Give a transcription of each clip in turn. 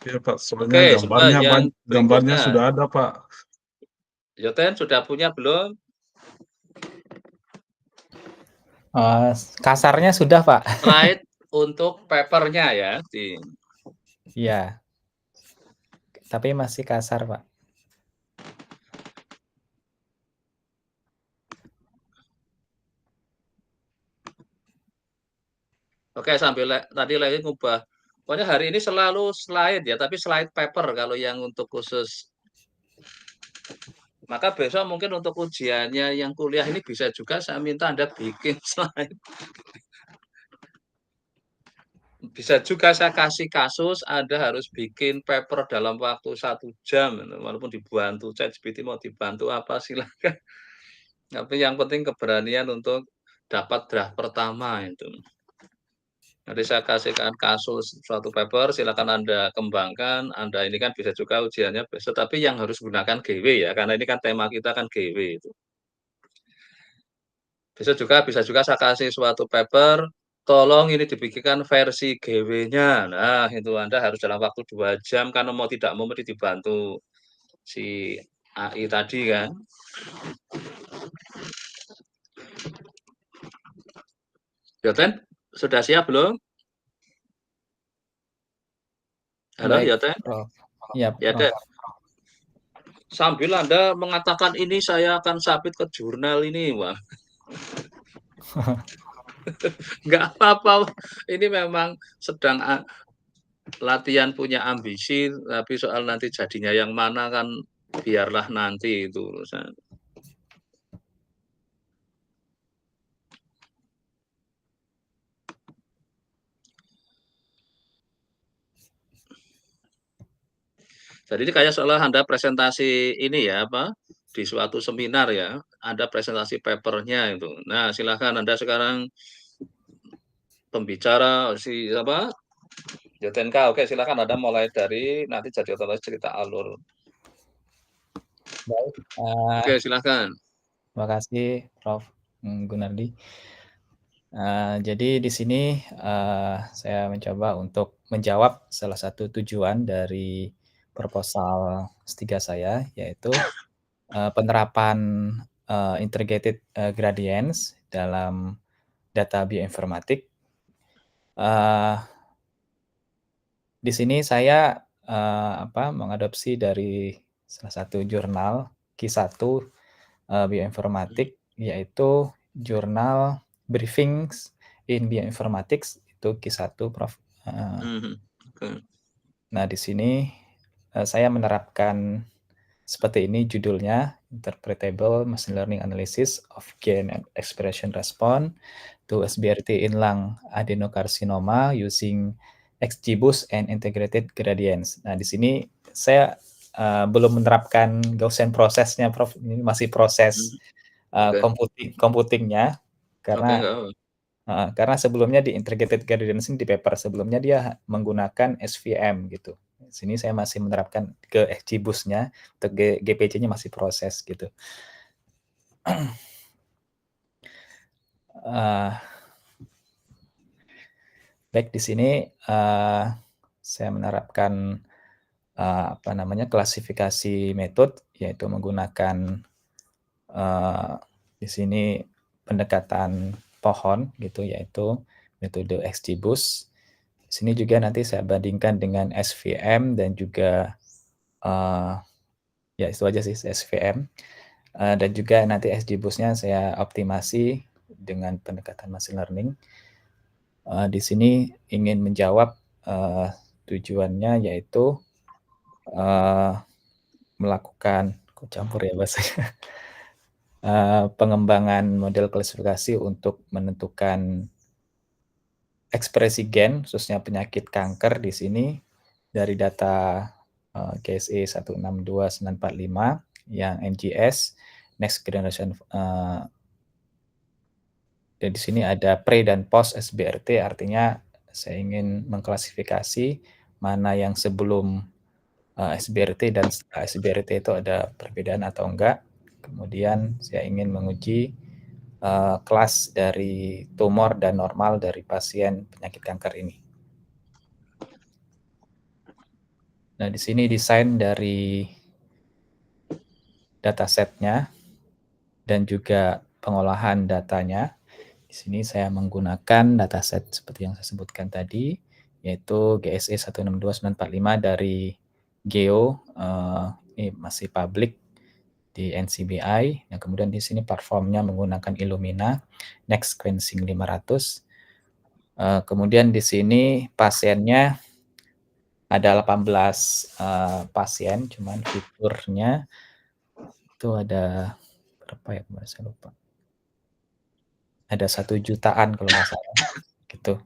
Iya, Pak, soalnya Oke, coba yang gambarnya berikutnya. sudah ada, Pak. Yoten sudah punya belum? Kasarnya sudah, Pak. Slide untuk papernya ya. Iya. Tapi masih kasar, Pak. Oke, sambil tadi lagi ngubah. Pokoknya hari ini selalu slide ya, tapi slide paper kalau yang untuk khusus. Maka besok mungkin untuk ujiannya yang kuliah ini bisa juga saya minta Anda bikin slide. Bisa juga saya kasih kasus, Anda harus bikin paper dalam waktu 1 jam, walaupun dibantu ChatGPT mau dibantu apa silakan. Tapi yang penting keberanian untuk dapat draft pertama itu. Nanti saya kasihkan kasus suatu paper, silakan Anda kembangkan, Anda ini kan bisa juga ujiannya besok, tapi yang harus gunakan GW ya, karena ini kan tema kita kan GW itu. Bisa juga saya kasih suatu paper, tolong ini dibikinkan versi GW-nya. Nah, itu Anda harus dalam waktu 2 jam, karena mau tidak mau mesti dibantu si AI tadi kan. Yoten, sudah siap belum? Halo, Baik, Yoten? Prof. Iya, Ya, Prof. sambil Anda mengatakan ini saya akan submit ke jurnal ini, wah. Nggak apa-apa, ini memang sedang latihan punya ambisi, tapi soal nanti jadinya yang mana kan biarlah nanti itu urusan. Jadi ini kayak seolah Anda presentasi ini ya, apa, di suatu seminar ya, ada presentasi papernya itu. Nah, silahkan Anda sekarang pembicara si apa, Jotenka, oke silakan Anda mulai dari nanti jadi otomatis cerita alur. Baik, Oke, silakan. terima kasih Prof. Gunardi. Jadi di sini saya mencoba untuk menjawab salah satu tujuan dari proposal S3 saya, yaitu penerapan integrated gradients dalam data bioinformatik. Di sini saya mengadopsi dari salah satu jurnal Q1 bioinformatik, yaitu jurnal Briefings in Bioinformatics, itu Q1, Prof. Oke. Nah, di sini saya menerapkan seperti ini judulnya, Interpretable Machine Learning Analysis of Gain and Expression Response to SBRT in Lung Adenocarcinoma using XGBoost and Integrated Gradients. Nah, di sini saya belum menerapkan Gaussian prosesnya, Prof. Ini masih proses computingnya, karena karena sebelumnya di Integrated Gradients di paper sebelumnya dia menggunakan SVM gitu. Di sini saya masih menerapkan ke XGBoost-nya, untuk GPC-nya masih proses gitu. Baik, di sini saya menerapkan klasifikasi metode, yaitu menggunakan di sini pendekatan pohon gitu, yaitu metode XGBoost. Di sini juga nanti saya bandingkan dengan SVM dan juga ya itu aja sih, SVM. Dan juga nanti XGBoost-nya saya optimasi dengan pendekatan machine learning. Di sini ingin menjawab tujuannya, yaitu melakukan pengembangan model klasifikasi untuk menentukan ekspresi gen, khususnya penyakit kanker di sini dari data KSE 162945 yang NGS, Next Generation. Dan di sini ada pre dan post SBRT, artinya saya ingin mengklasifikasi mana yang sebelum SBRT dan setelah SBRT itu ada perbedaan atau enggak. Kemudian saya ingin menguji kelas dari tumor dan normal dari pasien penyakit kanker ini. Nah, di sini desain dari datasetnya dan juga pengolahan datanya. Di sini saya menggunakan dataset seperti yang saya sebutkan tadi, yaitu GSE 162945 dari Geo, ini masih public di NCBI. Nah, kemudian di sini platformnya menggunakan Illumina Next Sequencing 500. Kemudian di sini pasiennya ada 18 pasien, cuman fiturnya itu ada berapa ya, saya lupa. Ada 1 jutaan kalau nggak salah, gitu.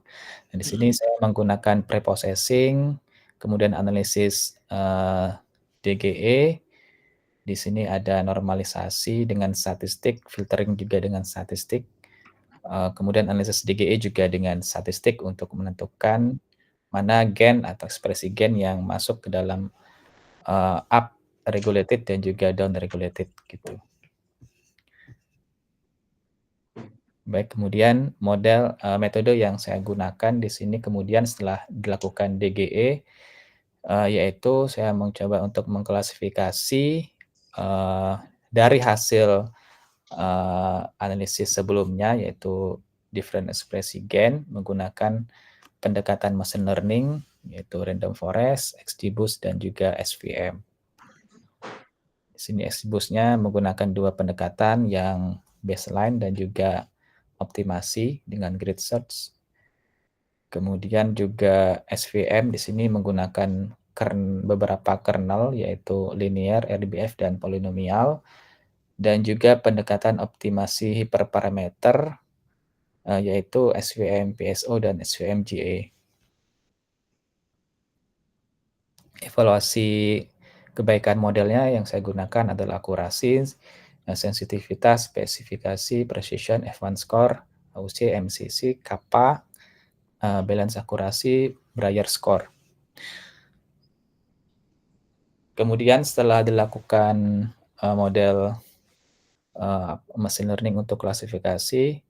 Nah, di sini saya menggunakan preprocessing, kemudian analisis DGE. Di sini ada normalisasi dengan statistik, filtering juga dengan statistik. Kemudian analisis DGE juga dengan statistik untuk menentukan mana gen atau ekspresi gen yang masuk ke dalam up regulated dan juga down regulated gitu. Baik, kemudian metode yang saya gunakan di sini kemudian setelah dilakukan DGE, yaitu saya mencoba untuk mengklasifikasi dari hasil analisis sebelumnya, yaitu different ekspresi gen menggunakan pendekatan machine learning, yaitu random forest, XGBoost, dan juga SVM. Di sini XGBoost-nya menggunakan 2 pendekatan yang baseline dan juga optimasi dengan grid search. Kemudian juga SVM di sini menggunakan beberapa kernel, yaitu linear, RDBF, dan polinomial, dan juga pendekatan optimasi hiperparameter, yaitu SVM PSO dan SVM GA. Evaluasi kebaikan modelnya yang saya gunakan adalah akurasi, sensitivitas, spesifikasi, precision, F1 score, AUC, MCC, kappa, balance akurasi, Breyer score. Kemudian setelah dilakukan model machine learning untuk klasifikasi,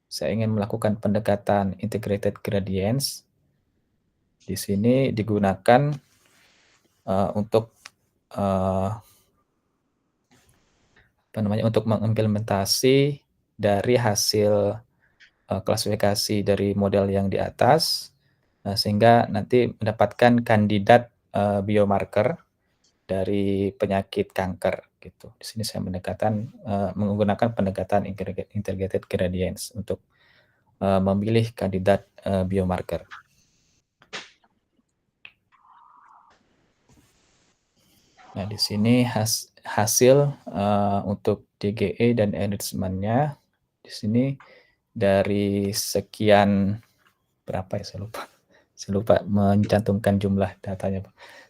saya ingin melakukan pendekatan integrated gradients. Di sini digunakan untuk untuk mengimplementasi dari hasil klasifikasi dari model yang di atas, sehingga nanti mendapatkan kandidat biomarker dari penyakit kanker gitu. Di sini saya menggunakan pendekatan integrated gradients untuk memilih kandidat biomarker. Nah, di sini hasil untuk DGE dan enrichment-nya di sini dari sekian berapa ya, saya lupa mencantumkan jumlah datanya.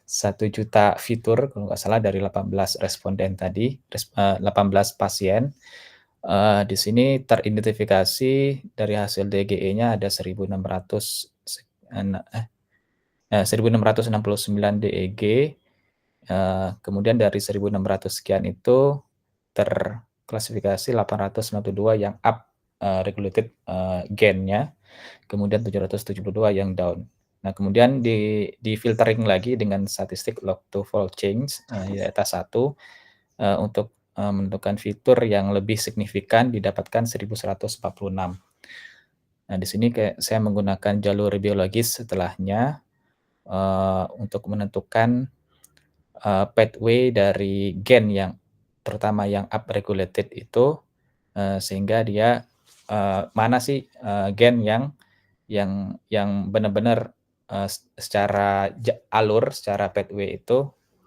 1 juta fitur kalau nggak salah dari 18 responden tadi, 18 pasien. Di sini teridentifikasi dari hasil DGE-nya ada 1669 DEG. Kemudian dari 1600 sekian itu terklasifikasi 892 yang up regulated gennya, kemudian 772 yang down. Nah, kemudian di filtering lagi dengan statistik log to fold change di data 1 untuk menentukan fitur yang lebih signifikan didapatkan 1146. Nah, di sini saya menggunakan jalur biologis setelahnya untuk menentukan pathway dari gen yang terutama yang up regulated itu, sehingga dia mana sih gen yang benar-benar secara alur, secara pathway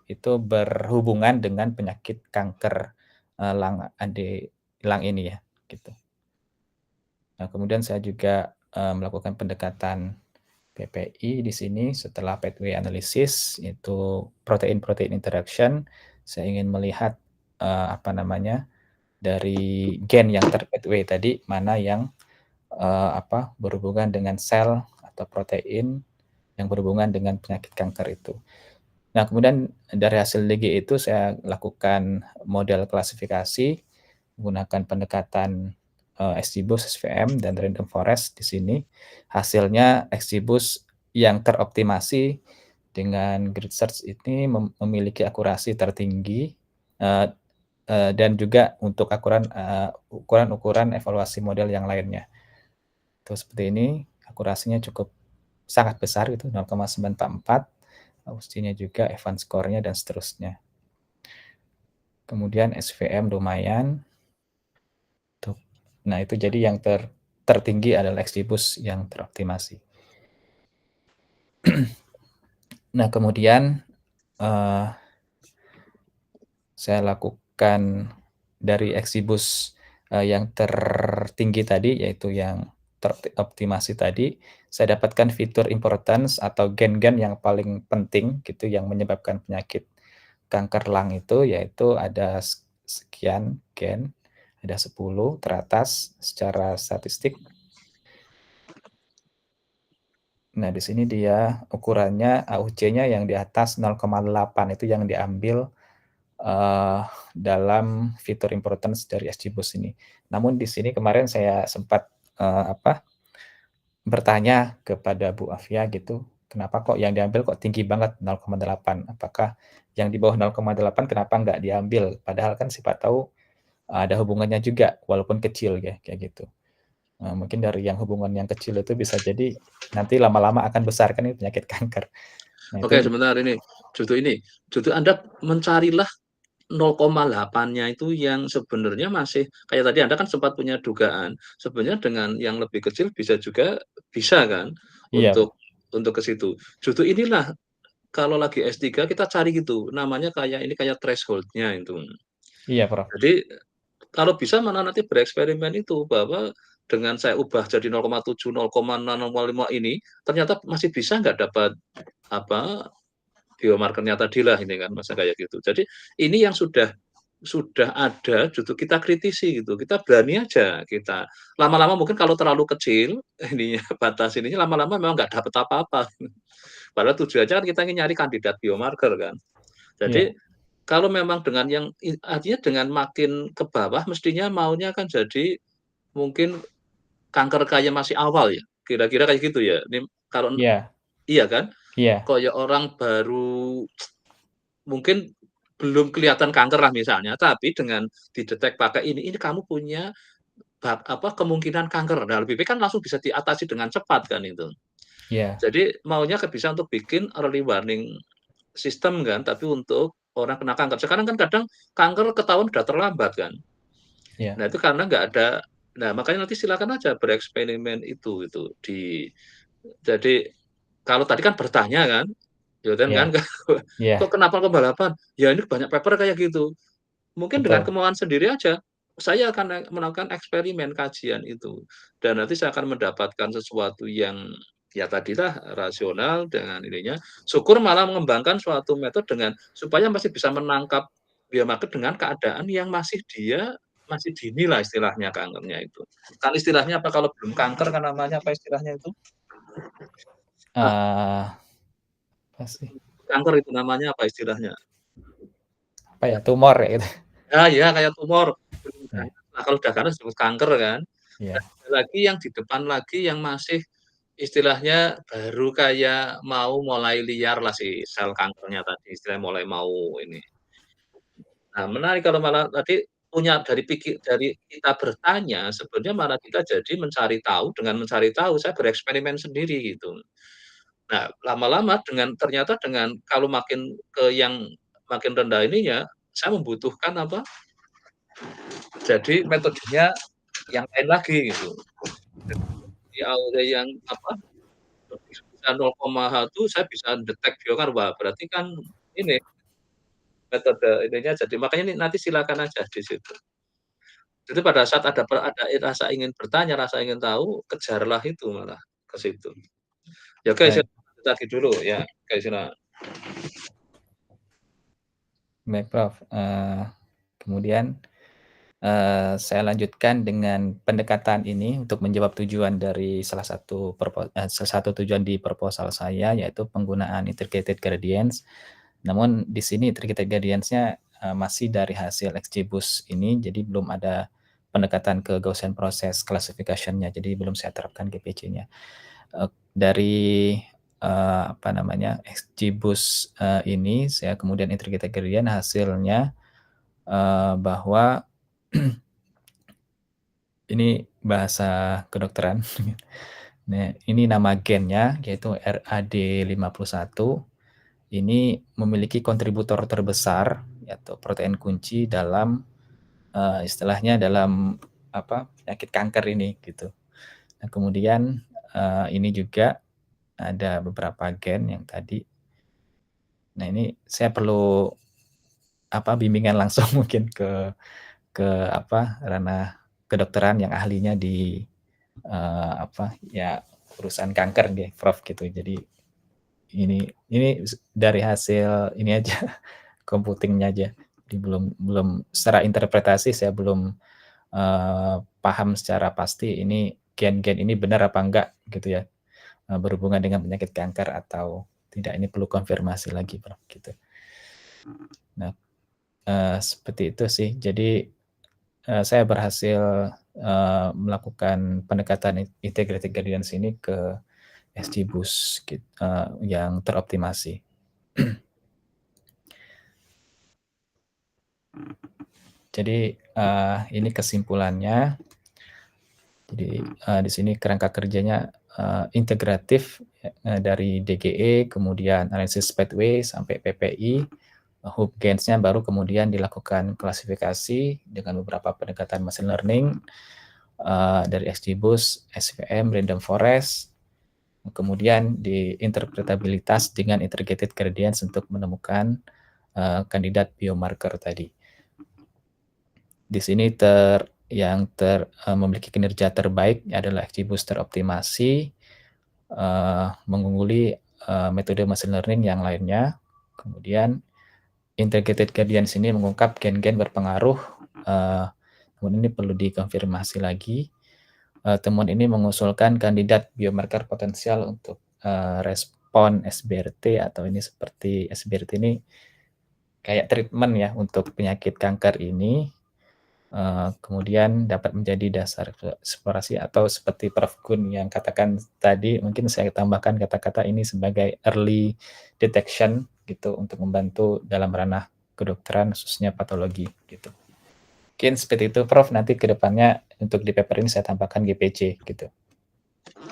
itu berhubungan dengan penyakit kanker lang ini ya, gitu. Nah, kemudian saya juga melakukan pendekatan PPI di sini setelah pathway analysis, itu protein-protein interaction. Saya ingin melihat dari gen yang ter-pathway tadi mana yang berhubungan dengan sel atau protein yang berhubungan dengan penyakit kanker itu. Nah, kemudian dari hasil DG itu saya lakukan model klasifikasi menggunakan pendekatan XGBoost, SVM, dan random forest di sini. Hasilnya XGBoost yang teroptimasi dengan grid search ini memiliki akurasi tertinggi, dan juga untuk ukuran-ukuran evaluasi model yang lainnya. Itu seperti ini, akurasinya cukup sangat besar gitu, 0,944, Gaussian-nya juga, Evans score-nya, dan seterusnya. Kemudian SVM lumayan. Nah, itu jadi yang tertinggi adalah XGBoost yang teroptimasi. Nah, kemudian saya lakukan dari XGBoost yang tertinggi tadi, yaitu yang teroptimasi tadi, saya dapatkan fitur importance atau gen-gen yang paling penting gitu, yang menyebabkan penyakit kanker lung itu, yaitu ada sekian gen, ada 10 teratas secara statistik. Nah, di sini dia ukurannya AUC-nya yang di atas 0,8 itu yang diambil dalam fitur importance dari XGBoost ini. Namun di sini kemarin saya sempat bertanya kepada Bu Afia gitu, kenapa kok yang diambil kok tinggi banget 0,8? Apakah yang di bawah 0,8 kenapa nggak diambil? Padahal kan siapa tahu ada hubungannya juga, walaupun kecil ya, kayak gitu. Mungkin dari yang hubungan yang kecil itu bisa jadi nanti lama-lama akan besar kan penyakit kanker. Nah, Oke, itu sebentar ini. Justru Anda mencarilah 0,8-nya itu yang sebenarnya masih kayak tadi Anda kan sempat punya dugaan, sebenarnya dengan yang lebih kecil bisa kan iya, untuk ke situ. Justru inilah kalau lagi S3 kita cari gitu, namanya kayak threshold-nya itu. iya, Prof. Jadi kalau bisa mana nanti bereksperimen itu bahwa dengan saya ubah jadi 0,7, 0,5 ini, ternyata masih bisa nggak dapat apa biomarkernya tadilah ini kan masa kayak gitu. Jadi ini yang sudah ada justru kita kritisi gitu. Kita berani aja kita. Lama-lama mungkin kalau terlalu kecil ininya batas ininya lama-lama memang nggak dapat apa-apa. Padahal tujuannya kan kita ingin nyari kandidat biomarker kan. Iya, Jadi kalau memang dengan yang artinya dengan makin ke bawah mestinya maunya kan jadi mungkin kanker kayak masih awal ya, kira-kira kayak gitu ya? Ini kalau iya, iya kan? iya, Kayak orang baru mungkin belum kelihatan kanker lah misalnya, tapi dengan didetek pakai ini kamu punya kemungkinan kanker. Nah, lebih baik kan langsung bisa diatasi dengan cepat kan itu. iya, Jadi maunya bisa untuk bikin early warning system kan, tapi untuk orang kena kanker. Sekarang kan kadang kanker ketahuan udah terlambat kan. iya, Nah, itu karena nggak ada nah, makanya nanti silakan aja bereksperimen itu jadi kalau tadi kan bertanya kan, ya kan, iya, iya, "Kok kenapa kok balapan?" Ya ini banyak paper kayak gitu. Mungkin dengan betul. kemauan sendiri aja, saya akan melakukan eksperimen kajian itu, dan nanti saya akan mendapatkan sesuatu yang, ya tadilah rasional dengan ininya, syukur malah mengembangkan suatu metode dengan supaya masih bisa menangkap biomarker dengan keadaan yang masih dini lah istilahnya kankernya itu. Kan istilahnya apa kalau belum kanker kan namanya apa istilahnya itu? Ah, Apa sih? kanker itu namanya apa istilahnya? Apa ya, tumor ya gitu. Ya kayak tumor. Iya, Nah, kalau udah kanker disebut kanker kan. Dan iya, ada lagi yang di depan lagi yang masih istilahnya baru kayak mau mulai liar lah si sel kankernya tadi, istilahnya mulai mau ini. Nah, menarik kalau malah tadi punya dari kita bertanya, sebenarnya malah kita jadi mencari tahu, dengan mencari tahu saya bereksperimen sendiri gitu. Nah, lama-lama ternyata dengan kalau makin ke yang makin rendah ininya, saya membutuhkan apa, jadi metodenya yang lain lagi gitu. Di AOC yang apa, bisa 0,1 saya bisa detek biomarker, wah berarti kan ini metode ininya jadi makanya nanti silakan aja di situ. Jadi pada saat ada rasa ingin bertanya, rasa ingin tahu, kejarlah itu malah ke situ. Ya oke, baik, silakan lagi dulu ya, oke silakan. baik, Prof. Kemudian saya lanjutkan dengan pendekatan ini untuk menjawab tujuan dari salah satu tujuan di proposal saya, yaitu penggunaan integrated gradients. Namun di sini integrated gradients-nya masih dari hasil XGBoost ini, jadi belum ada pendekatan ke Gaussian process classification-nya, jadi belum saya terapkan GPC-nya. Dari apa namanya, XGBoost, ini saya kemudian integrated gradient hasilnya, bahwa ini bahasa kedokteran. Nah, ini nama gennya yaitu RAD51, ini memiliki kontributor terbesar atau protein kunci dalam, istilahnya dalam penyakit kanker ini gitu. Nah, kemudian, ini juga ada beberapa gen yang tadi. Nah, ini saya perlu bimbingan langsung mungkin ke ranah kedokteran yang ahlinya di urusan kanker nggih, Prof, gitu. Jadi ini dari hasil ini aja computing-nya aja. Jadi belum secara interpretasi saya belum paham secara pasti ini gen-gen ini benar apa enggak gitu ya, berhubungan dengan penyakit kanker atau tidak. Ini perlu konfirmasi lagi, Prof, gitu. Nah, seperti itu sih. Jadi saya berhasil melakukan pendekatan integrated gradient ini ke XGBoost yang teroptimasi. Jadi ini kesimpulannya. Jadi di sini kerangka kerjanya integratif dari DGE, kemudian analisis pathway sampai PPI, hoop gains-nya baru kemudian dilakukan klasifikasi dengan beberapa pendekatan machine learning dari XGBoost, SVM, random forest, kemudian di interpretabilitas dengan integrated gradients untuk menemukan kandidat biomarker tadi. Di sini memiliki kinerja terbaik adalah XGBoost teroptimasi, mengungguli metode machine learning yang lainnya. Kemudian integrated gradients ini mengungkap gen-gen berpengaruh, namun ini perlu dikonfirmasi lagi. Temuan ini mengusulkan kandidat biomarker potensial untuk respon SBRT, atau ini seperti SBRT ini kayak treatment ya untuk penyakit kanker ini. Kemudian dapat menjadi dasar eksplorasi, atau seperti Prof. Gun yang katakan tadi, mungkin saya tambahkan kata-kata ini sebagai early detection gitu untuk membantu dalam ranah kedokteran khususnya patologi gitu. Mungkin seperti itu, Prof. Nanti ke depannya untuk di paper ini saya tambahkan GPC gitu.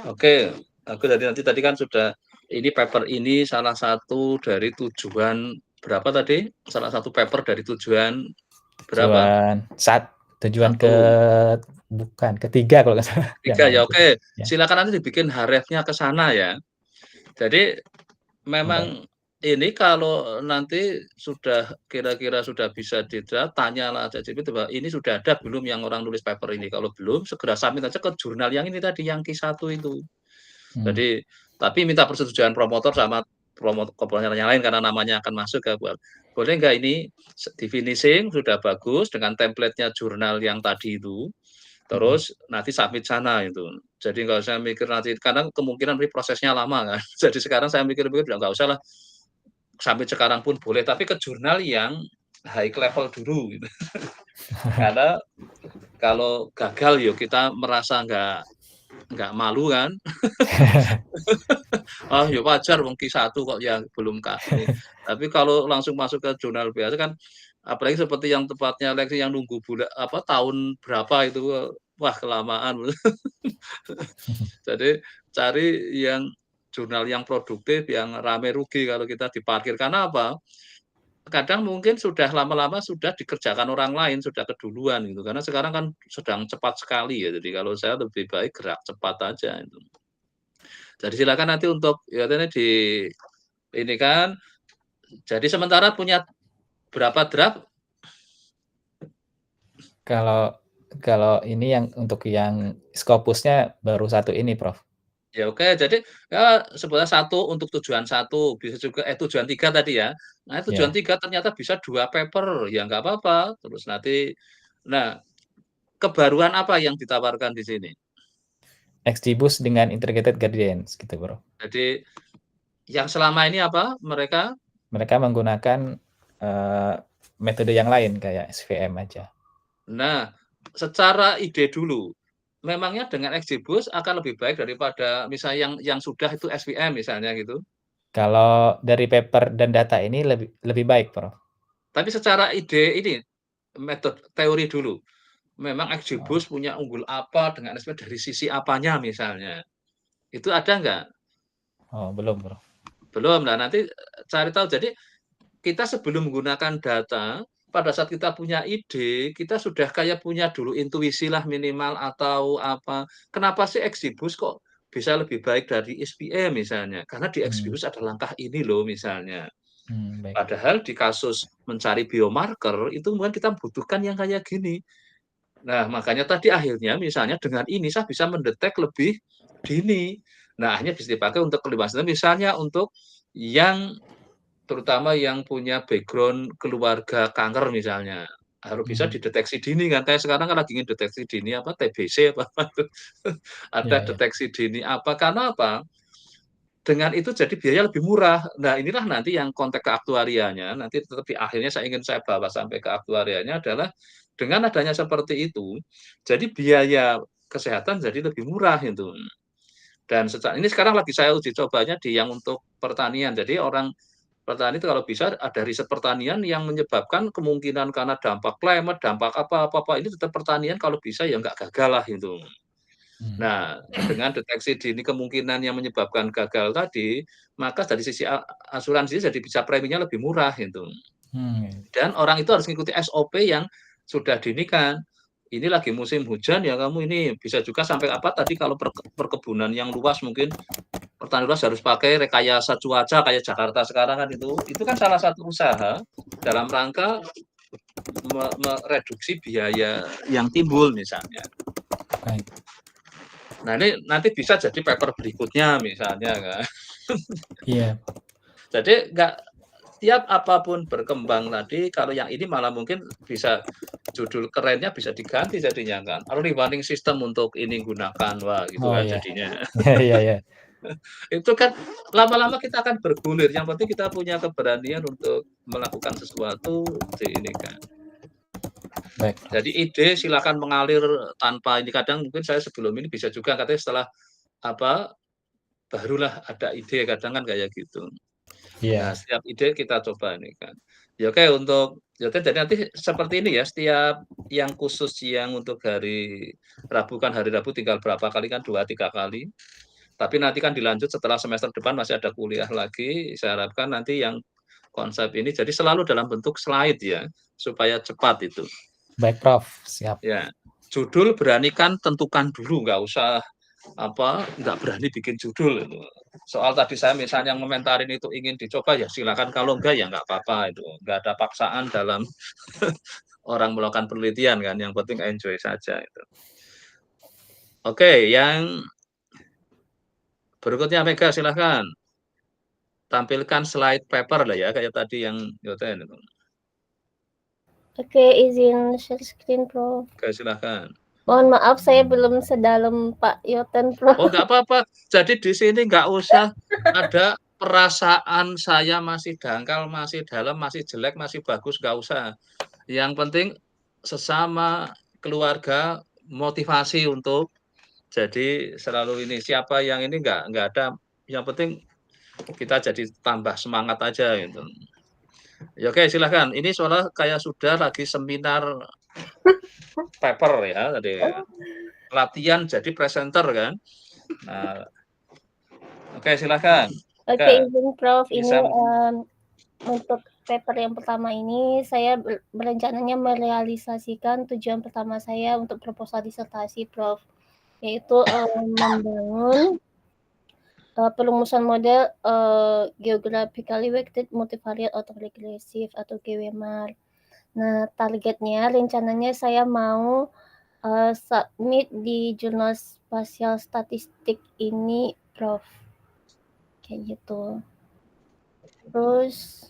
Oke, aku tadi kan sudah ini paper ini salah satu dari tujuan berapa tadi? Salah satu paper dari tujuan berapa? Tujuan ketiga kalau nggak salah. Tiga ya, oke. Ya. Silakan nanti dibikin href-nya ke sana ya. Jadi Oh, baik. memang ini kalau nanti sudah kira-kira sudah bisa tanyalah ChatGPT bahwa ini sudah ada belum yang orang nulis paper ini. Kalau belum, segera submit aja ke jurnal yang ini tadi, yang Q1 itu. Jadi, tapi minta persetujuan promotor sama komponen yang lain karena namanya akan masuk ke boleh nggak ini di finishing sudah bagus dengan template-nya jurnal yang tadi itu, terus nanti submit sana itu. Jadi nggak usah mikir nanti, karena kemungkinan prosesnya lama kan. Jadi sekarang saya mikir-mikir udah nggak usah lah, submit sekarang pun boleh, tapi ke jurnal yang high level dulu gitu. Karena kalau gagal ya kita merasa nggak malu kan. Oh ya wajar wong Q1 kok ya belum ini. Tapi kalau langsung masuk ke jurnal biasa kan, apalagi seperti yang tepatnya Lexi yang nunggu tahun berapa itu, wah kelamaan. Jadi cari yang jurnal yang produktif, yang rame rugi kalau kita diparkir. Karena apa? Kadang mungkin sudah lama-lama sudah dikerjakan orang lain, sudah keduluan gitu. Karena sekarang kan sedang cepat sekali ya. Jadi kalau saya lebih baik gerak cepat aja itu. Jadi silakan nanti untuk ya ini ini kan. Jadi sementara punya berapa draft? Kalau ini yang untuk yang Scopusnya baru satu ini, Prof. Ya oke, jadi ya sebutnya 1 untuk tujuan 1, bisa juga tujuan 3 tadi ya. Nah tujuan Ya, 3 ternyata bisa 2 paper, ya nggak apa-apa. Terus nanti nah, kebaruan apa yang ditawarkan di sini? XGBoost dengan integrated gradients gitu, Bro. Jadi yang selama ini apa mereka? Mereka menggunakan metode yang lain kayak SVM aja. Nah, secara ide dulu, memangnya dengan XGBoost akan lebih baik daripada misalnya yang sudah itu SVM misalnya gitu? Kalau dari paper dan data ini lebih baik, Prof. Tapi secara ide ini, teori dulu, memang Oh. XGBoost punya unggul apa dengan SVM dari sisi apanya misalnya, itu ada nggak? Oh, belum, Prof. Belum. Nah, nanti cari tahu. Jadi kita sebelum menggunakan data, pada saat kita punya ide, kita sudah kayak punya dulu intuisi lah minimal atau apa, kenapa sih XGBoost kok bisa lebih baik dari SPM misalnya, karena di Hmm. XGBoost ada langkah ini loh misalnya. Baik. Padahal di kasus mencari biomarker itu mungkin kita butuhkan yang kayak gini. Nah, makanya tadi akhirnya misalnya dengan ini saya bisa mendetek lebih dini. Nah, akhirnya bisa dipakai untuk kelima misalnya untuk yang terutama yang punya background keluarga kanker misalnya, harus bisa Hmm. dideteksi dini kan, kayak sekarang kan lagi ingin deteksi dini apa, TBC apa apa tuh, ada Iya, iya. deteksi dini apa, karena apa, dengan itu jadi biaya lebih murah. Nah, inilah nanti yang konteks keaktuarianya, nanti tetap di akhirnya saya bawa sampai ke aktuarianya adalah dengan adanya seperti itu, jadi biaya kesehatan jadi lebih murah itu. Dan ini sekarang lagi saya uji cobanya di yang untuk pertanian. Jadi orang petani itu kalau bisa ada riset pertanian yang menyebabkan kemungkinan karena dampak climate, dampak apa ini tetap pertanian kalau bisa ya nggak gagal lah itu. Hmm. Nah, dengan deteksi dini kemungkinan yang menyebabkan gagal tadi, maka dari sisi asuransi jadi bisa preminya lebih murah itu. Iya. Dan orang itu harus mengikuti SOP yang sudah dini kan. Ini lagi musim hujan ya kamu ini bisa juga sampai apa tadi kalau perkebunan yang luas mungkin pertanian luas harus pakai rekayasa cuaca kayak Jakarta sekarang kan itu kan salah satu usaha dalam rangka mereduksi biaya yang timbul misalnya. Baik. Nah ini nanti bisa jadi paper berikutnya misalnya kan. Iya. Jadi nggak tiap apapun berkembang tadi, kalau yang ini malah mungkin bisa judul kerennya bisa diganti jadinya kan. Early warning system untuk ini gunakan, wah gitu Oh, kan iya. jadinya. Iya, iya. Itu kan lama-lama kita akan bergulir. Yang penting kita punya keberanian untuk melakukan sesuatu di ini kan. Baik, Prof. Jadi ide silakan mengalir tanpa ini kadang mungkin saya sebelum ini bisa juga katanya setelah apa barulah ada ide kadang kan kayak gitu. Nah, Iya. setiap ide kita coba ini kan. Ya oke untuk ya jadi nanti seperti ini ya, setiap yang khusus yang untuk hari Rabu kan hari Rabu tinggal berapa kali kan 2, 3 kali. Tapi nanti kan dilanjut setelah semester depan masih ada kuliah lagi. Saya harapkan nanti yang konsep ini jadi selalu dalam bentuk slide ya, supaya cepat itu. Baik, Prof. Siap. Ya, judul beranikan tentukan dulu, nggak usah nggak berani bikin judul itu. Soal tadi saya misalnya ngomentarin itu ingin dicoba ya silakan, kalau enggak ya nggak apa-apa itu. Nggak ada paksaan dalam orang melakukan penelitian kan, yang penting enjoy saja itu. Oke, yang berikutnya Mega silahkan. Tampilkan slide paper lah ya, kayak tadi yang Yoten itu. Oke, izin share screen, Prof. Oke, silahkan. Mohon maaf, saya belum sedalam Pak Yoten, Prof. Oh, nggak apa-apa. Jadi di sini nggak usah ada perasaan saya masih dangkal, masih dalam, masih jelek, masih bagus, nggak usah. Yang penting sesama keluarga motivasi untuk jadi selalu ini siapa yang ini nggak ada. Yang penting kita jadi tambah semangat aja gitu. Ya oke silahkan. Ini soalnya kayak sudah lagi seminar paper ya tadi. Latihan jadi presenter kan. Nah, oke silahkan. Oke, izin Prof. Bisa. Ini untuk paper yang pertama ini saya berencananya merealisasikan tujuan pertama saya untuk proposal disertasi, Prof. Yaitu membangun perumusan model geographically weighted multivariate autoregressive atau GWMAR. Nah, targetnya rencananya saya mau submit di jurnal spasial statistik ini, Prof. Kayak gitu. Terus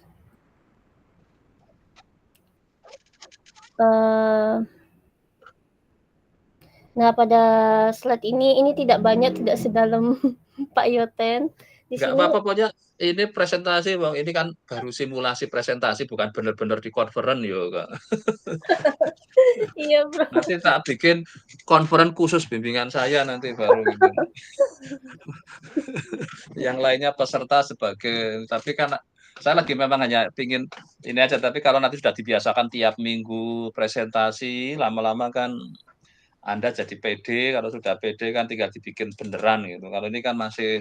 nah pada slide ini tidak banyak, tidak sedalam Pak Yoten. Di Nggak sini apa-apa pokoknya ini presentasi Bang, ini kan baru simulasi presentasi bukan bener-bener di conference yo, Kak. Iya, Bro. Nanti tak bikin conference khusus bimbingan saya nanti baru gitu. Yang lainnya peserta sebagai tapi kan saya lagi memang hanya pingin ini aja, tapi kalau nanti sudah dibiasakan tiap minggu presentasi, lama-lama kan Anda jadi pede, kalau sudah pede kan tinggal dibikin beneran gitu. Kalau ini kan masih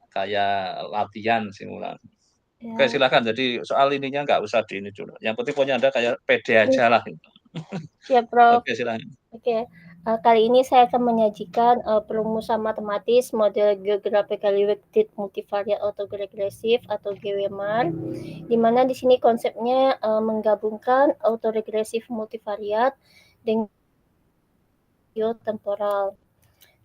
kayak latihan simulasi. Oke, Ya. silakan. Jadi soal ininya nggak usah di ini dulu. Yang penting pokoknya Anda kayak pede aja lah gitu. Siap, Prof. Oke, silakan. Oke, kali ini saya akan menyajikan perumusan matematis model Geographically Weighted Multivariate Autoregressive atau GWMAR, di mana di sini konsepnya menggabungkan autoregressive multivariate dengan temporal,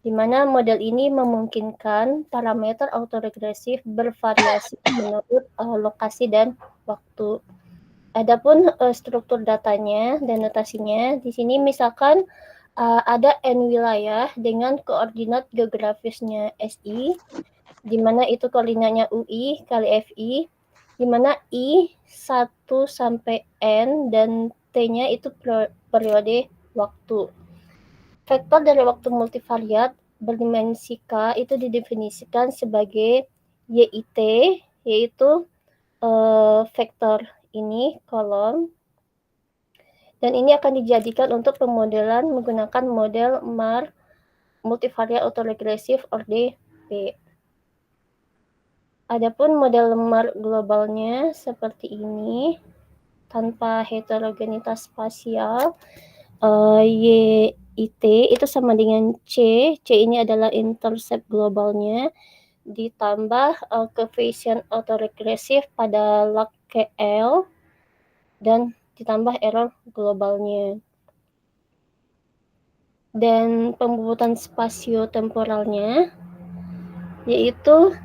di mana model ini memungkinkan parameter autoregresif bervariasi menurut lokasi dan waktu. Adapun struktur datanya dan notasinya, di sini misalkan ada N wilayah dengan koordinat geografisnya SI, di mana itu koordinatnya UI kali FI, di mana I 1 sampai N dan T-nya itu periode waktu. Vektor dari waktu multivariat berdimensi K itu didefinisikan sebagai YIT, yaitu vektor ini kolom, dan ini akan dijadikan untuk pemodelan menggunakan model MAR multivariate autoregressive ORDP. Adapun model MAR globalnya seperti ini, tanpa heterogenitas spasial, YIT itu sama dengan C. C ini adalah intercept globalnya, ditambah coefficient autoregresif pada log KL, dan ditambah error globalnya. Dan pembobotan spasio-temporalnya, yaitu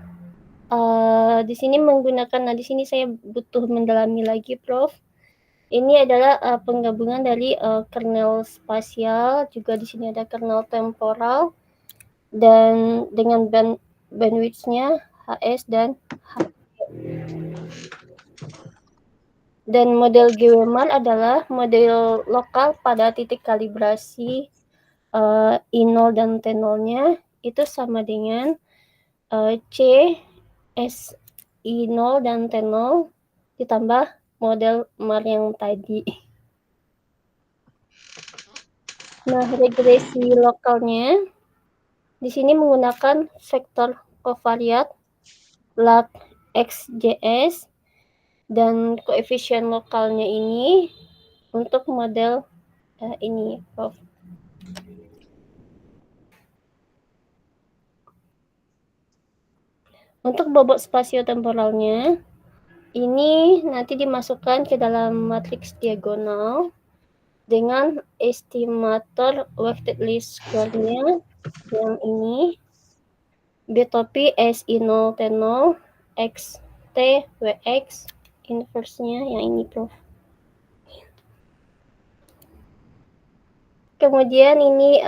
di sini menggunakan, di sini saya butuh mendalami lagi, Prof. Ini adalah penggabungan dari kernel spasial, juga di sini ada kernel temporal, dan dengan bandwidth-nya HS dan HP. Dan model GWMAR adalah model lokal pada titik kalibrasi I0 dan T0-nya itu sama dengan C S I0 dan T0 ditambah model MAR yang tadi. Nah, regresi lokalnya di sini menggunakan vektor kovariat lag XJS, dan koefisien lokalnya ini untuk model ini, Prof. Untuk bobot spasio-temporalnya, ini nanti dimasukkan ke dalam matriks diagonal dengan estimator weighted least square-nya yang ini, Betopi SI0 T0 XT WX, inverse-nya yang ini, Prof. Kemudian ini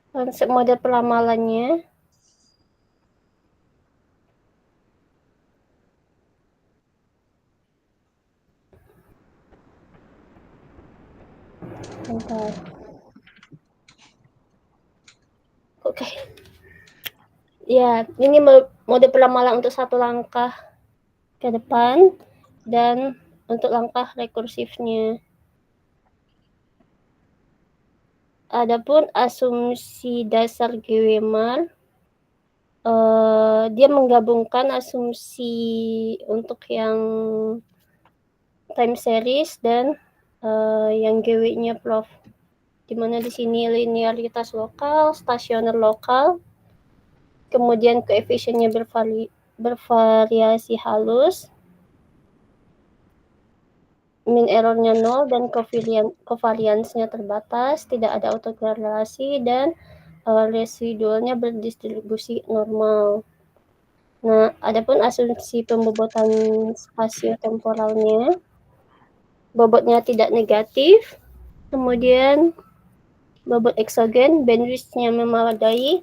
konsep model peramalannya. Bentar. Oke. Ya, ini mode peramalan untuk satu langkah ke depan dan untuk langkah rekursifnya. Adapun asumsi dasar GWMAR, dia menggabungkan asumsi untuk yang time series dan yang GW-nya, Prof. Dimana di sini linearitas lokal, stasioner lokal, kemudian koefisiennya bervariasi halus, min errornya 0, dan covariance-nya terbatas, tidak ada autokorelasi, dan residualnya berdistribusi normal. Nah, adapun asumsi pembobotan spasio-temporalnya, bobotnya tidak negatif, kemudian bobot eksogen, bandwidth-nya memadai,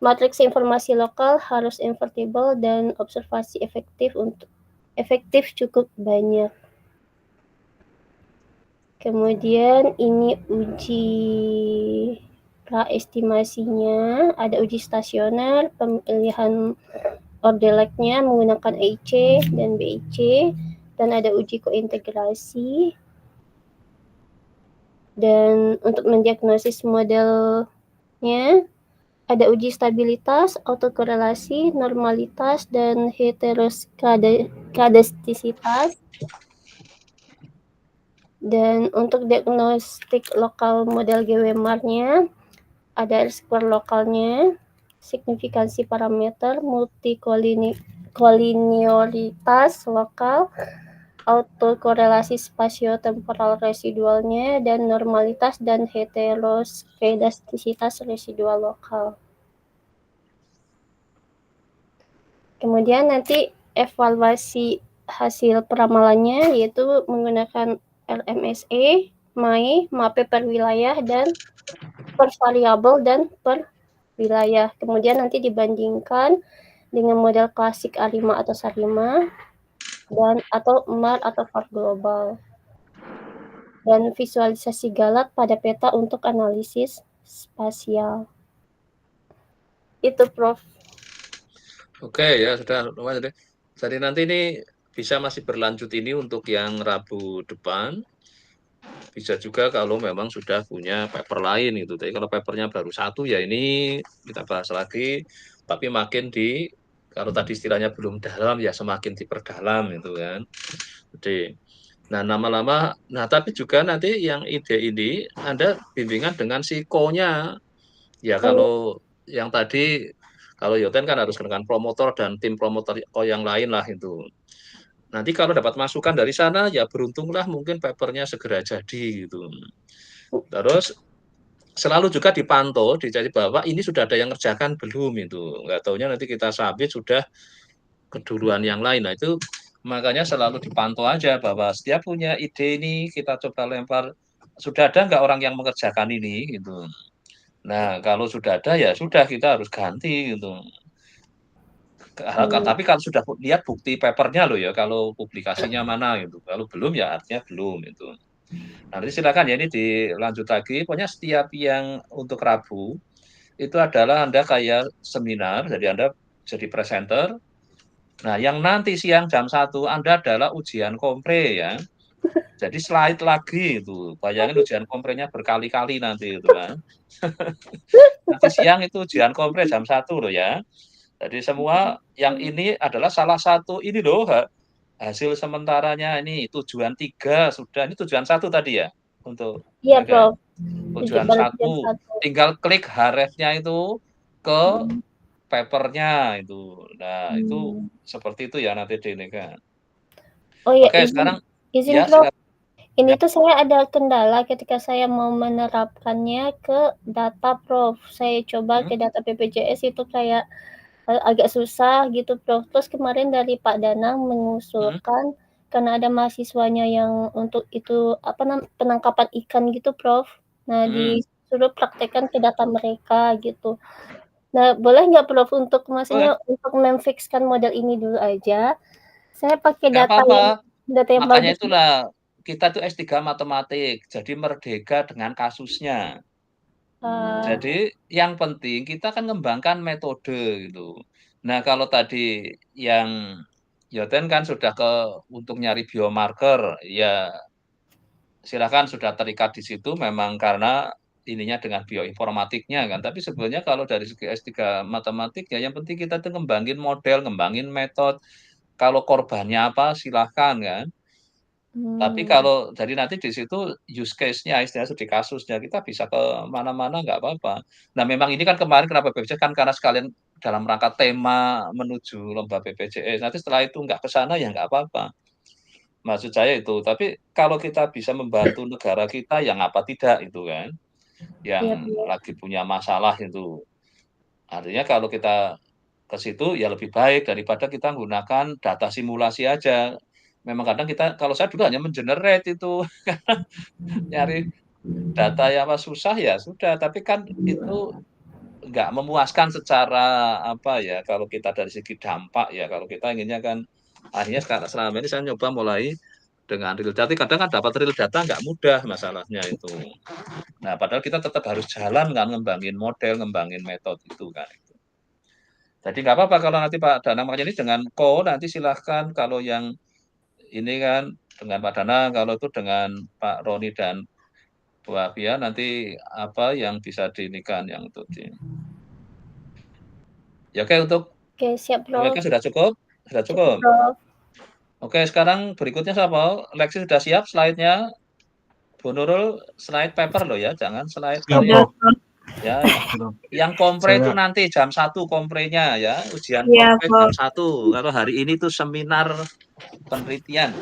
Matriks informasi lokal harus invertible dan observasi efektif cukup banyak. Kemudian ini uji praestimasinya, ada uji stasioner, pemilihan ordeleknya menggunakan EIC dan BIC, dan ada uji kointegrasi. Dan untuk mendiagnosis modelnya, ada uji stabilitas, autokorelasi, normalitas, dan heteroskadastisitas. Dan untuk diagnostik lokal model GWMAR-nya, ada R-square lokalnya, signifikansi parameter, multikolinearitas lokal, autokorelasi spasio-temporal residualnya, dan normalitas dan heteroskedastisitas residual lokal. Kemudian nanti evaluasi hasil peramalannya yaitu menggunakan LMSE, MAE, MAPE per wilayah, dan per variabel dan per wilayah. Kemudian nanti dibandingkan dengan model klasik A5 atau SAR5 dan atau MAR atau VAR global. Dan visualisasi Galat pada peta untuk analisis spasial. Itu, Prof. Oke ya, sudah lumayan. Jadi nanti ini bisa masih berlanjut ini untuk yang Rabu depan. Bisa juga kalau memang sudah punya paper lain gitu. Tapi kalau papernya baru satu ya ini kita bahas lagi. Tapi makin kalau tadi istilahnya belum dalam ya semakin diperdalam itu kan. Jadi, nah tapi juga nanti yang ide ini Anda bimbingan dengan psikonya. Ya kalau yang tadi, kalau Yoten kan harus dengan promotor dan tim promotor yang lain lah itu. Nanti kalau dapat masukan dari sana, ya beruntunglah mungkin papernya segera jadi gitu. Terus selalu juga dipantau, dicari bahwa ini sudah ada yang ngerjakan belum itu. Nggak taunya nanti kita submit sudah keduluan yang lain. Nah itu makanya selalu dipantau aja bahwa setiap punya ide ini kita coba lempar, sudah ada nggak orang yang mengerjakan ini gitu. Nah kalau sudah ada ya sudah kita harus ganti gitu. Tapi kalau sudah lihat bukti papernya loh ya, kalau publikasinya mana gitu. Kalau belum ya artinya belum itu. Nanti silakan ya ini dilanjut lagi. Pokoknya setiap yang untuk Rabu itu adalah Anda kayak seminar, jadi Anda jadi presenter. Nah, yang nanti siang jam 1 Anda adalah ujian kompre ya. Jadi slide lagi itu. Bayangin ujian komprenya berkali-kali nanti itu kan. Nanti siang itu ujian kompre jam 1 loh ya. Jadi semua yang ini adalah salah satu ini loh hasil sementaranya ini tujuan 3 sudah, ini tujuan 1 tadi ya untuk Iya, mereka. Prof. Tujuan 1 tinggal klik href-nya itu ke papernya itu. Nah, itu seperti itu ya nanti ini kan. Oh ya, Oke, sekarang izin ya Prof. silakan. Ini Ya. tuh saya ada kendala ketika saya mau menerapkannya ke data, Prof. Saya coba ke data BPJS itu kayak agak susah gitu, Prof. Terus kemarin dari Pak Danang mengusulkan karena ada mahasiswanya yang untuk itu penangkapan ikan gitu, Prof. Nah, disuruh praktekkan ke data mereka gitu. Nah, boleh nggak, Prof, untuk maksudnya untuk memfikskan model ini dulu aja? Saya pakai Nggak data apa-apa. yang Makanya bagus. itulah kita tuh S3 matematik, jadi merdeka dengan kasusnya. Jadi yang penting kita kan ngembangkan metode gitu. Nah, kalau tadi yang Yoten kan sudah untuk nyari biomarker, ya silakan sudah terikat di situ memang karena ininya dengan bioinformatiknya kan. Tapi sebenarnya kalau dari segi S3 matematik ya yang penting kita tuh ngembangin model, ngembangin metode. Kalau korbannya apa silahkan kan. Tapi kalau jadi nanti di situ use case-nya, istilahnya studi kasusnya, kita bisa ke mana-mana nggak apa-apa. Nah memang ini kan kemarin kenapa BPJS kan karena sekalian dalam rangka tema menuju lomba BPJS. Nanti setelah itu nggak ke sana ya nggak apa-apa. Maksud saya itu. Tapi kalau kita bisa membantu negara kita, yang apa tidak itu kan. Yang lagi punya masalah itu. Artinya kalau kita ke situ ya lebih baik daripada kita menggunakan data simulasi aja. Memang kadang kita, kalau saya dulu hanya mengenerate itu, nyari data yang susah ya sudah, tapi kan itu nggak memuaskan secara apa ya, kalau kita dari segi dampak ya, kalau kita inginnya kan akhirnya selama ini saya nyoba mulai dengan real data, kadang kan dapat real data nggak mudah masalahnya itu. Nah, padahal kita tetap harus jalan kan, ngembangin model, ngembangin metode itu kan. Jadi nggak apa-apa kalau nanti Pak Danang makanya ini dengan nanti silahkan kalau yang ini kan dengan Pak Danang, kalau itu dengan Pak Roni dan Bu Afia nanti apa yang bisa diinikan yang untuk di. Ya oke untuk Oke, siap, mereka Prof. sudah cukup? Sudah Cukup, cukup? Prof. Oke, sekarang berikutnya siapa? Leksi sudah siap slide-nya? Bu Nurul, slide paper loh ya, jangan slide Siap, kayak Prof. ya. Sudah. Yang kompre itu Saya nanti jam 1 komprenya ya, ujian Iya, kompre jam Prof. 1. Kalau hari ini tuh seminar penelitian.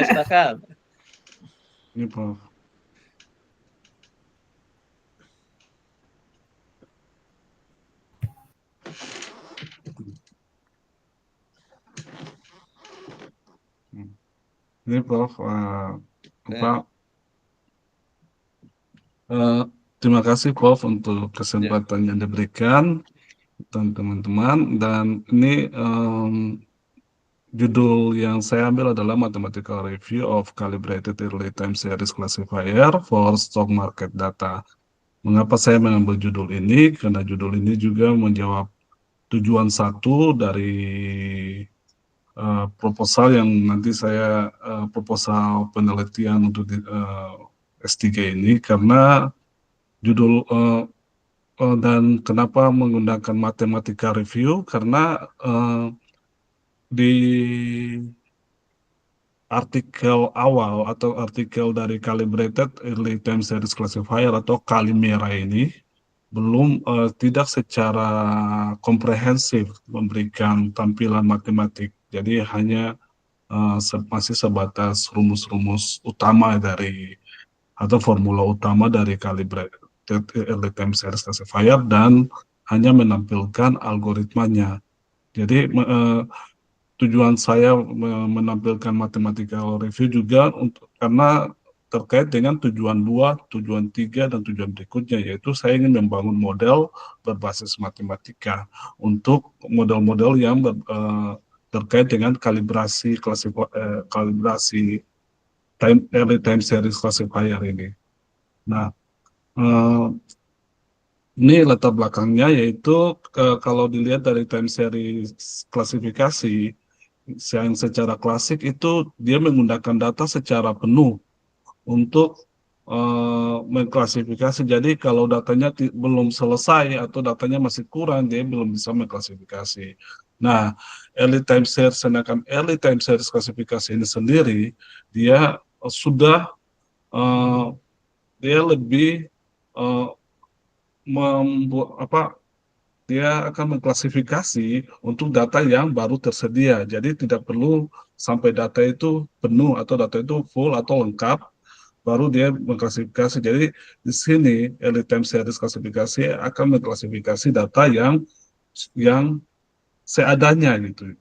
Silakan. ini, Prof. Ini, Prof. Apa? Terima kasih, Prof, untuk kesempatan yang diberikan dan teman-teman. Dan ini judul yang saya ambil adalah Mathematical Review of Calibrated Early Time Series Classifier for Stock Market Data. Mengapa saya mengambil judul ini? Karena judul ini juga menjawab tujuan satu dari proposal yang nanti saya proposal penelitian untuk S3 ini, karena judul dan kenapa menggunakan Mathematical Review, karena di artikel awal atau artikel dari Calibrated Early Time Series Classifier atau Calimera ini belum tidak secara komprehensif memberikan tampilan matematik. Jadi hanya masih sebatas rumus-rumus utama dari atau formula utama dari Calibrated Early Time Series Classifier dan hanya menampilkan algoritmanya. Jadi tujuan saya menampilkan mathematical review juga karena terkait dengan tujuan 2, tujuan 3, dan tujuan berikutnya, yaitu saya ingin membangun model berbasis matematika untuk model-model yang terkait dengan kalibrasi early time series classifier ini. Nah, ini latar belakangnya, yaitu kalau dilihat dari time series klasifikasi yang secara klasik itu dia menggunakan data secara penuh untuk mengklasifikasi. Jadi kalau datanya belum selesai atau datanya masih kurang, dia belum bisa mengklasifikasi. Nah, sedangkan early time series klasifikasi ini sendiri dia sudah dia lebih dia akan mengklasifikasi untuk data yang baru tersedia. Jadi tidak perlu sampai data itu penuh atau data itu full atau lengkap, baru dia mengklasifikasi. Jadi di sini early time series klasifikasi akan mengklasifikasi data yang seadanya gitu,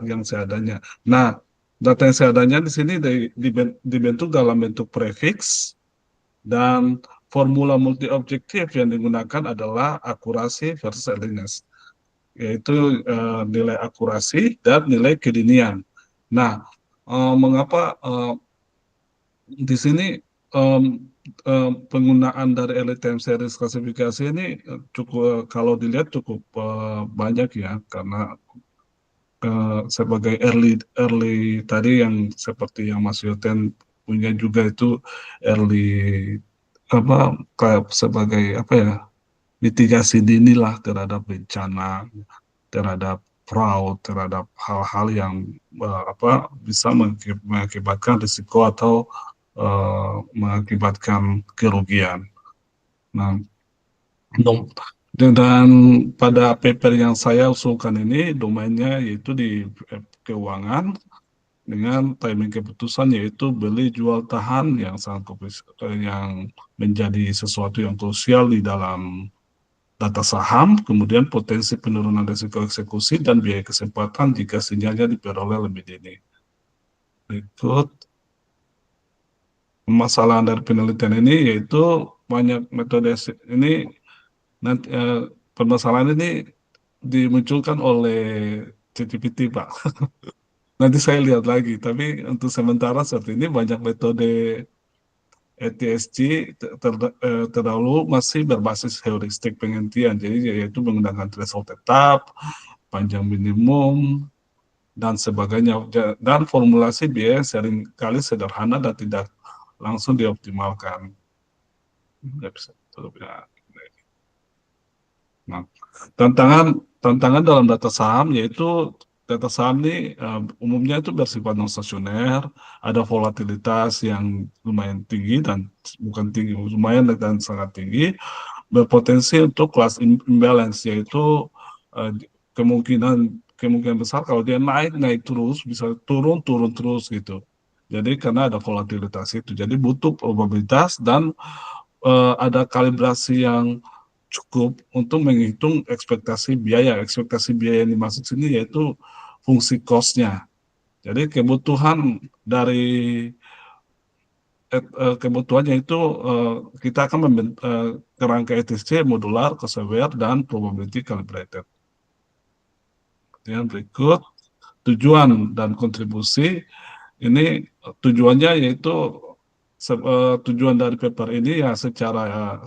yang seadanya. Nah, data yang seadanya di sini dibentuk dalam bentuk prefix, dan formula multi objektif yang digunakan adalah akurasi versus earliness, yaitu nilai akurasi dan nilai kedinian. Nah, mengapa di sini penggunaan dari early time series klasifikasi ini cukup, kalau dilihat cukup banyak ya, karena sebagai early tadi yang seperti yang Mas Yoten punya juga itu early sebagai mitigasi dini lah terhadap bencana, terhadap fraud, terhadap hal-hal yang bisa mengakibatkan risiko atau mengakibatkan kerugian. Nah, dan pada paper yang saya usulkan ini domainnya yaitu di keuangan dengan timing keputusan, yaitu beli jual tahan yang yang menjadi sesuatu yang krusial di dalam data saham, kemudian potensi penurunan risiko eksekusi dan biaya kesempatan jika sinyalnya diperoleh lebih dini. Berikut permasalahan dari penelitian ini yaitu banyak metode ini Nanti permasalahan ini dimunculkan oleh ChatGPT, Pak. Nanti saya lihat lagi, tapi untuk sementara saat ini banyak metode ETSG terdahulu masih berbasis heuristik penghentian, jadi yaitu menggunakan threshold tetap, panjang minimum, dan sebagainya. Dan formulasi biaya seringkali sederhana dan tidak langsung dioptimalkan. Nggak bisa tutup ya. Nah, tantangan dalam data saham yaitu data saham ini umumnya itu bersifat non stasioner, ada volatilitas yang lumayan tinggi dan bukan tinggi, lumayan dan sangat tinggi, berpotensi untuk class imbalance, yaitu kemungkinan besar kalau dia naik terus bisa turun terus gitu. Jadi karena ada volatilitas itu, jadi butuh probabilitas dan ada kalibrasi yang cukup untuk menghitung ekspektasi biaya. Ekspektasi biaya yang dimaksud sini yaitu fungsi cost-nya. Jadi kebutuhan dari kebutuhannya itu kita akan membentuk kerangka ETSG modular, Cross-aware, dan probability calibrated. Yang berikut tujuan dan kontribusi. Ini tujuannya yaitu tujuan dari paper ini ya secara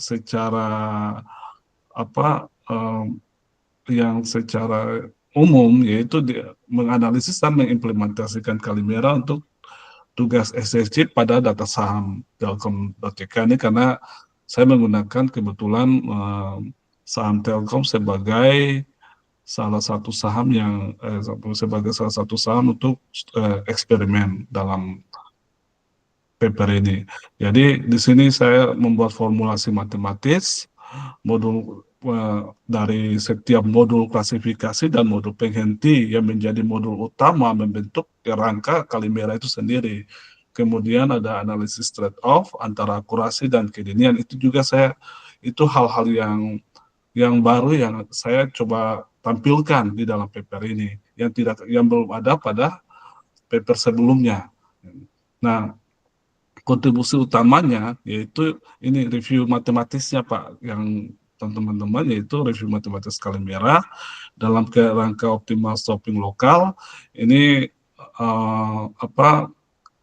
apa yang secara umum yaitu menganalisis dan mengimplementasikan Kalimera untuk tugas SSC pada data saham Telkom.tk ini, karena saya menggunakan kebetulan saham Telkom sebagai salah satu saham yang untuk eksperimen dalam paper ini. Jadi di sini saya membuat formulasi matematis modul dari setiap modul klasifikasi dan modul penghenti yang menjadi modul utama membentuk kerangka Kalimera itu sendiri. Kemudian ada analisis trade-off antara akurasi dan kedinian. Itu juga itu hal-hal yang baru yang saya coba tampilkan di dalam paper ini yang belum ada pada paper sebelumnya. Nah, kontribusi utamanya yaitu ini review matematisnya, Pak, yang teman-teman, yaitu review matematis Kalimera dalam kerangka optimal stopping lokal. Ini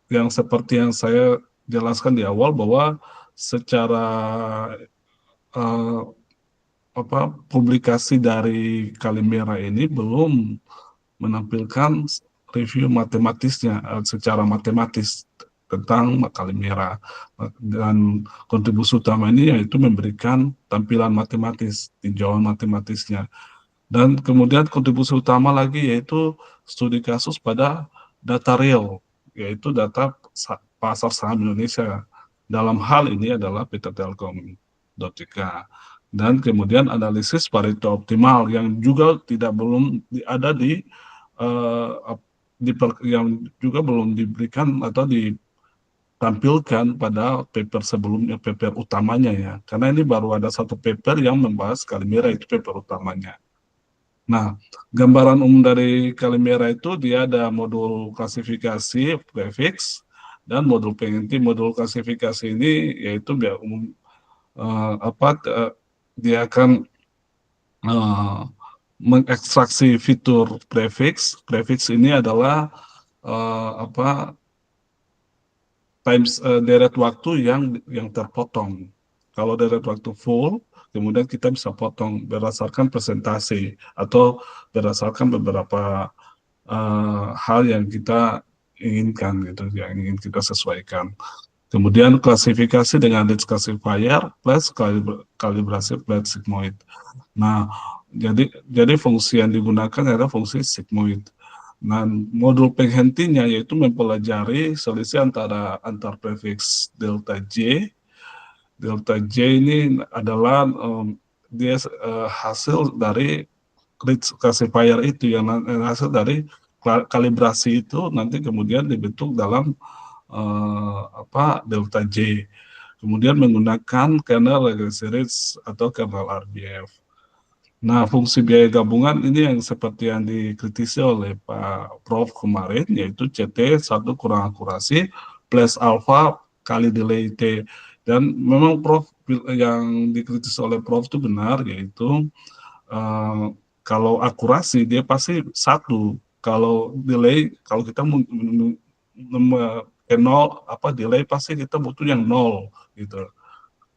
yang seperti yang saya jelaskan di awal bahwa secara publikasi dari Kalimera ini belum menampilkan review matematisnya secara matematis tentang Kalimera, dan kontribusi utama ini yaitu memberikan tampilan matematis, tinjauan matematisnya, dan kemudian kontribusi utama lagi yaitu studi kasus pada data real, yaitu data pasar saham Indonesia. Dalam hal ini adalah PT Telkom.tk, dan kemudian analisis Pareto optimal yang juga belum ada yang juga belum diberikan atau ditampilkan pada paper sebelumnya, paper utamanya ya, karena ini baru ada satu paper yang membahas Kalimera, itu paper utamanya. Nah, gambaran umum dari Kalimera itu dia ada modul klasifikasi prefix dan modul penghenti. Modul klasifikasi ini yaitu biar umum dia akan mengekstraksi fitur prefix. Prefix ini adalah deret waktu yang terpotong. Kalau deret waktu full, kemudian kita bisa potong berdasarkan presentasi atau berdasarkan beberapa hal yang kita inginkan gitu, yang ingin kita sesuaikan. Kemudian klasifikasi dengan least classifier plus kalibrasi flat sigmoid. Nah, jadi fungsi yang digunakan adalah fungsi sigmoid. Nah, modul penghentinya yaitu mempelajari selisih antar prefix delta J. Delta J ini adalah dia hasil dari classifier itu, yang hasil dari kalibrasi itu nanti kemudian dibentuk dalam delta J. Kemudian menggunakan kernel legacy rate atau kernel RBF. Nah, fungsi biaya gabungan ini yang seperti yang dikritisi oleh Pak Prof kemarin, yaitu CT 1 kurang akurasi plus alpha kali delay T. Dan memang Prof yang dikritisi oleh Prof itu benar, yaitu kalau akurasi dia pasti 1, kalau delay, kalau kita ke 0, delay pasti kita butuh yang 0 gitu.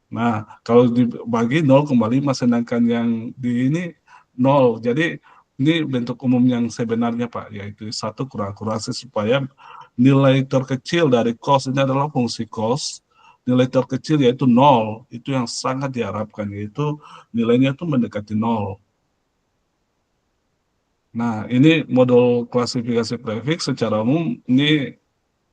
Nah, kalau dibagi 0 kembali, sedangkan yang di ini 0. Jadi ini bentuk umum yang sebenarnya Pak, yaitu 1 kurang akurasi supaya nilai terkecil dari cos ini adalah fungsi cos, nilai terkecil yaitu 0, itu yang sangat diharapkan, yaitu nilainya itu mendekati 0. Nah, ini modul klasifikasi prefix secara umum, ini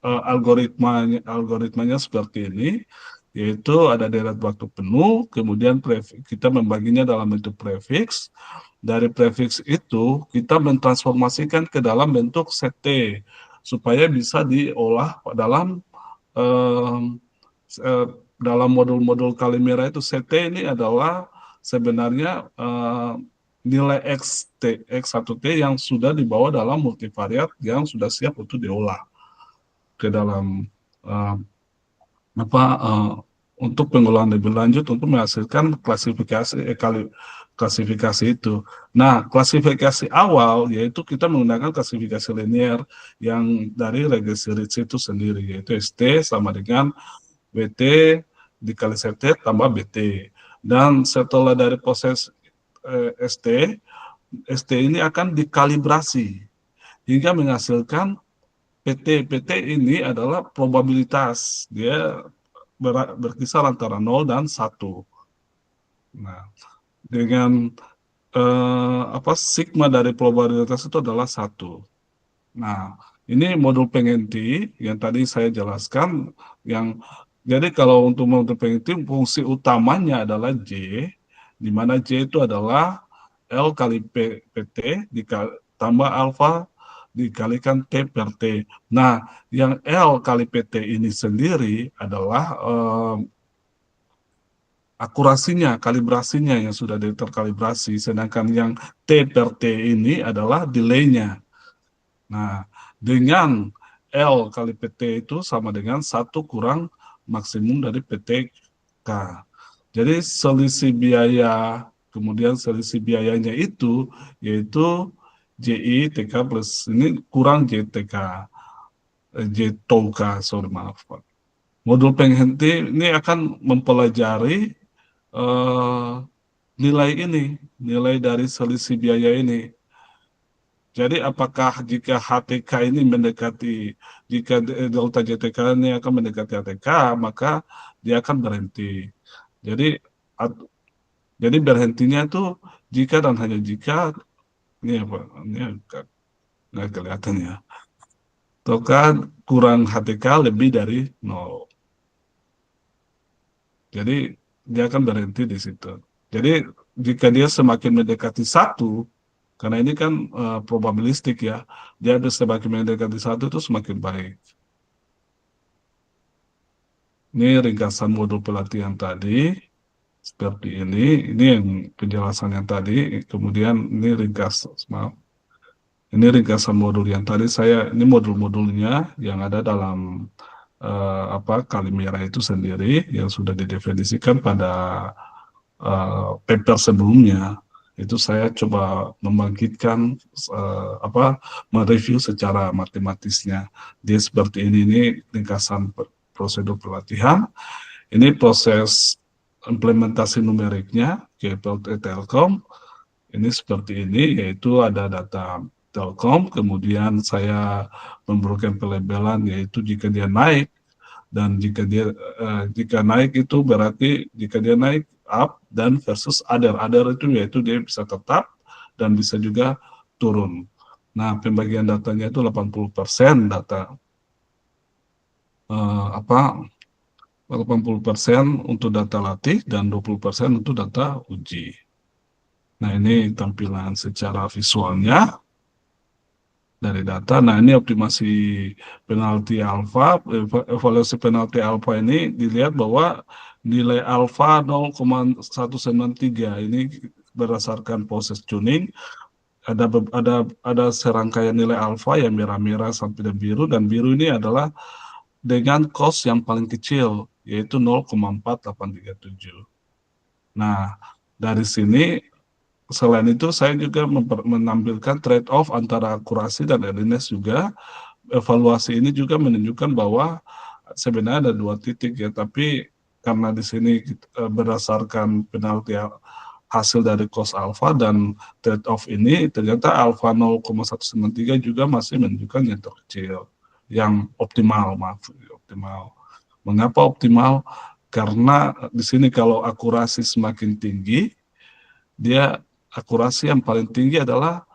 algoritmanya seperti ini, yaitu ada deret waktu penuh, kemudian kita membaginya dalam bentuk prefix. Dari prefix itu kita mentransformasikan ke dalam bentuk CT supaya bisa diolah dalam modul-modul Calimera itu. CT ini adalah sebenarnya nilai X1T yang sudah dibawa dalam multivariat yang sudah siap untuk diolah ke dalam untuk pengolahan lebih lanjut untuk menghasilkan klasifikasi itu. Nah, klasifikasi awal yaitu kita menggunakan klasifikasi linear yang dari regresi Ritz itu sendiri, yaitu ST sama dengan BT dikali CT tambah BT. Dan setelah dari proses ST ini akan dikalibrasi hingga menghasilkan PT. PT ini adalah probabilitas, dia berkisar antara 0 dan 1. Nah, dengan sigma dari probabilitas itu adalah 1. Nah, ini modul pengganti yang tadi saya jelaskan, jadi kalau untuk modul pengganti fungsi utamanya adalah J, di mana J itu adalah L kali PT tambah alfa dikalikan T per T. Nah, yang L kali PT ini sendiri adalah akurasinya, kalibrasinya yang sudah terkalibrasi, sedangkan yang T per T ini adalah delay-nya. Nah, dengan L kali PT itu sama dengan 1 kurang maksimum dari PTK. Jadi selisih biaya, kemudian selisih biayanya itu, yaitu JI TK plus ini kurang JTK, JTOK, sorry maaf Pak. Modul penghenti ini akan mempelajari nilai dari selisih biaya ini. Jadi apakah jika HTK ini mendekati, jika delta JTK ini akan mendekati HTK, maka dia akan berhenti. Jadi berhentinya itu jika dan hanya jika, ini apa? Ini nggak kelihatan ya. Ataukah kurang HTK lebih dari 0. Jadi dia akan berhenti di situ. Jadi jika dia semakin mendekati 1, karena ini kan probabilistik ya, dia semakin mendekati 1 itu semakin baik. Ini ringkasan modul pelatihan tadi, seperti ini yang penjelasan yang tadi, kemudian ini ini ringkasan modul yang tadi ini modul-modulnya yang ada dalam Calimera itu sendiri yang sudah didefinisikan pada paper sebelumnya. Itu saya coba membangkitkan mereview secara matematisnya. Dia seperti ini ringkasan prosedur pelatihan. Ini proses implementasi numeriknya KPLT Telkom. Ini seperti ini, yaitu ada data Telkom, kemudian saya memberikan pelabelan yaitu jika dia naik, dan jika naik itu berarti jika dia naik up dan versus other itu yaitu dia bisa tetap dan bisa juga turun. Nah, pembagian datanya itu 80% data 80% untuk data latih dan 20% untuk data uji. Nah, ini tampilan secara visualnya dari data. Nah, ini optimasi penalti alfa, evaluasi penalti alfa ini dilihat bahwa nilai alfa 0,193 ini berdasarkan proses tuning. Ada serangkaian nilai alfa yang merah-merah sampai dan biru ini adalah dengan cost yang paling kecil, yaitu 0,4837. Nah, dari sini selain itu saya juga menampilkan trade-off antara akurasi dan earliness juga. Evaluasi ini juga menunjukkan bahwa sebenarnya ada 2 titik ya, tapi karena di sini berdasarkan penalti hasil dari cost alpha dan trade-off ini, ternyata alpha 0,193 juga masih menunjukkan yang terkecil, yang optimal, optimal. Mengapa optimal? Karena di sini kalau akurasi semakin tinggi, dia akurasi yang paling tinggi adalah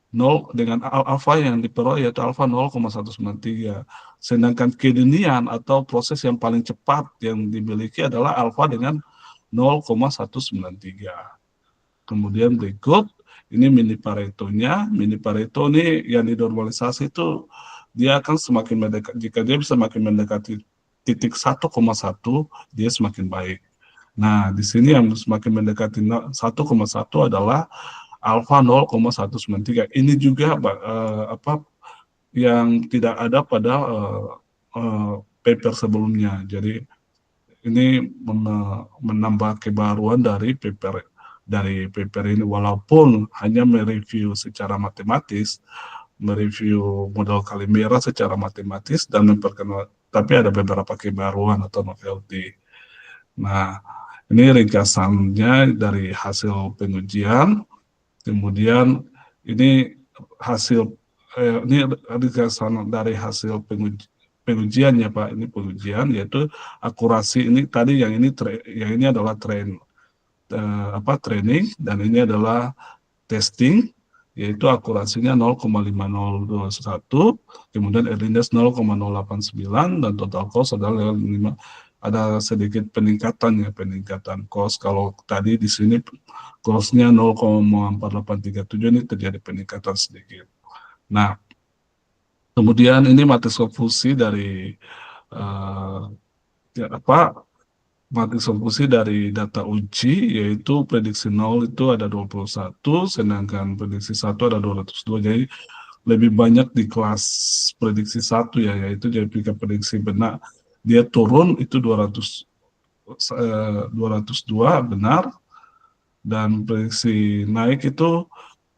0 dengan alfa yang diperoleh yaitu alfa 0,193. Sedangkan kedinian atau proses yang paling cepat yang dimiliki adalah alfa dengan 0,193. Kemudian berikut ini mini Paretonya. Mini Pareto ini yang dinormalisasi itu dia akan semakin mendekat, jika dia bisa semakin mendekati titik 1,1, dia semakin baik. Nah, di sini yang semakin mendekati 1,1 adalah alfa 0,193. Ini juga yang tidak ada pada paper sebelumnya. Jadi ini menambah kebaruan dari paper ini, walaupun hanya mereview secara matematis, mereview model Calimera secara matematis dan memperkenalkan, tapi ada beberapa kebaruan atau novelty. Nah, ini ringkasannya dari hasil pengujian. Kemudian ini hasil ini ringkasan dari hasil pengujian ya Pak. Ini pengujian yaitu akurasi ini tadi yang ini adalah training dan ini adalah testing, yaitu akurasinya 0,5021, kemudian earliness 0,089 dan total cost adalah 5. Ada sedikit peningkatan cost. Kalau tadi di sini cost-nya 0,4837, ini terjadi peningkatan sedikit. Nah, kemudian ini matriks konfusi dari matriks konfusi dari data uji, yaitu prediksi 0 itu ada 21, sedangkan prediksi 1 ada 202. Jadi lebih banyak di kelas prediksi 1 ya, yaitu jika prediksi benar dia turun itu 202 benar, dan prediksi naik itu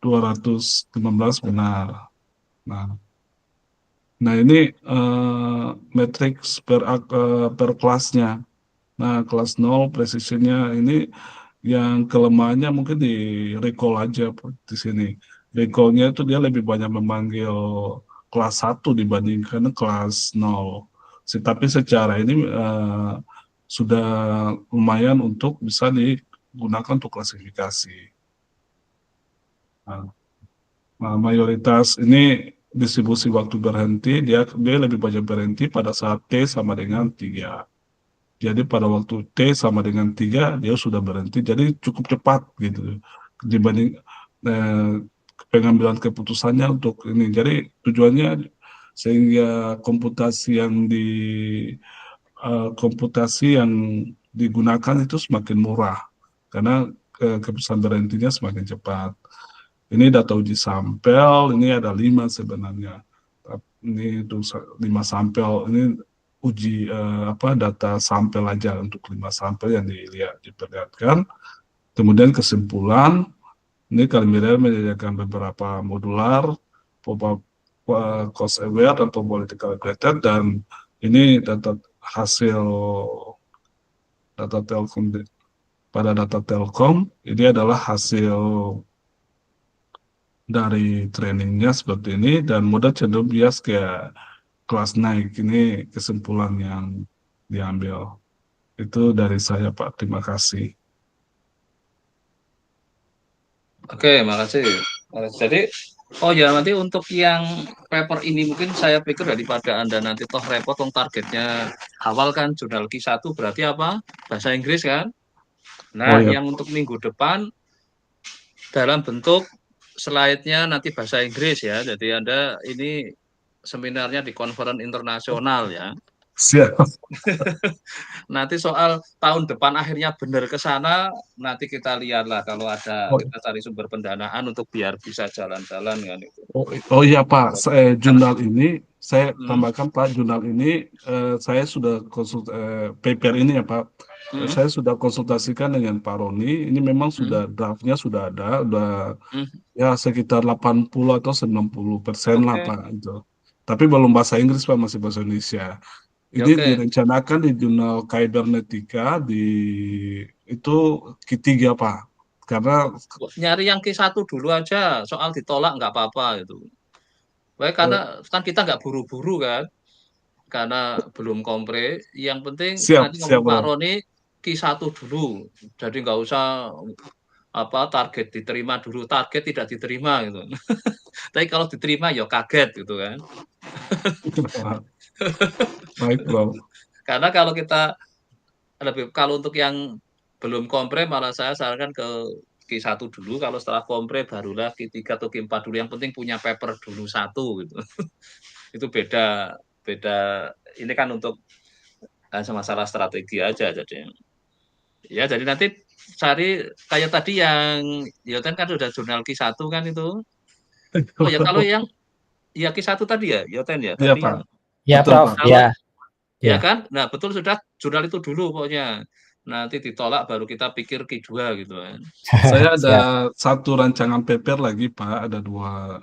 215 benar. Nah ini matriks per kelasnya. Nah, kelas 0 precision-nya ini yang kelemahannya mungkin di recall aja di sini. Recall-nya itu dia lebih banyak memanggil kelas 1 dibandingkan kelas 0. Tapi secara ini sudah lumayan untuk bisa digunakan untuk klasifikasi. Nah, mayoritas ini distribusi waktu berhenti, dia lebih banyak berhenti pada saat T sama dengan 3. Jadi pada waktu T sama dengan 3, dia sudah berhenti, jadi cukup cepat gitu dibanding pengambilan keputusannya untuk ini. Jadi tujuannya sehingga komputasi yang digunakan itu semakin murah karena keputusan berhentinya semakin cepat. Ini data uji sampel, ini ada 5 sebenarnya. Ini itu 5 sampel, ini uji data sampel aja untuk 5 sampel yang diperlihatkan. Kemudian kesimpulan, ini Calimera menyediakan beberapa modular, cost aware dan probability calculated, dan ini hasil data Telkom. Pada data Telkom ini adalah hasil dari trainingnya seperti ini, dan modal cenderung bias kayak kelas naik. Ini kesimpulan yang diambil. Itu dari saya Pak, terima kasih. Oke, makasih. Jadi, nanti untuk yang paper ini mungkin saya pikir daripada Anda nanti toh repot targetnya awal kan jurnal Q1 berarti apa? Bahasa Inggris kan? Nah, yang untuk minggu depan dalam bentuk slide-nya nanti bahasa Inggris ya. Jadi Anda ini seminarnya di konferen internasional ya. Siap. Nanti soal tahun depan akhirnya benar ke sana, nanti kita lihatlah kalau ada Oh, kita cari sumber pendanaan untuk biar bisa jalan-jalan kan itu. oh iya Pak, jurnal ini saya Hmm, tambahkan Pak, jurnal ini saya sudah paper ini ya Pak, hmm, saya sudah konsultasikan dengan Pak Roni. Ini memang hmm, sudah draftnya sudah ada, udah hmm. ya sekitar 80 atau 90% lah Oke, Pak itu. Tapi belum bahasa Inggris Pak, masih bahasa Indonesia. ya Ini oke. direncanakan di jurnal Cybernetica di itu ketiga Pak. Karena Nyari yang Q1 dulu aja, soal ditolak nggak apa-apa gitu. Baik, eh, karena kan kita nggak buru-buru kan, karena belum kompre. Yang penting siap nanti siap ngomong Pak Bro. Roni Q1 dulu. Jadi nggak usah apa target diterima dulu, target tidak diterima gitu. Tapi kalau diterima ya kaget gitu kan. Baik Bro. Karena kalau kita kalau untuk yang belum kompre malah saya sarankan ke Q1 dulu, kalau setelah kompre barulah Q3 atau Q4 dulu. Yang penting punya paper dulu satu gitu. Itu beda beda ini kan untuk masalah strategi aja jadi. Ya jadi nanti cari kayak tadi yang Yoten kan udah jurnal Q1 kan itu. Oh ya kalau yang ya Q1 tadi ya Yoten ya Iya tadi Pak, yang Ya, betul Prof. Pak. kalau Ya, ya ya. kan? Nah, betul sudah jurnal itu dulu pokoknya. Nanti ditolak baru kita pikir Q2 gitu kan. Saya ada Siap. satu rancangan paper lagi Pak, ada dua,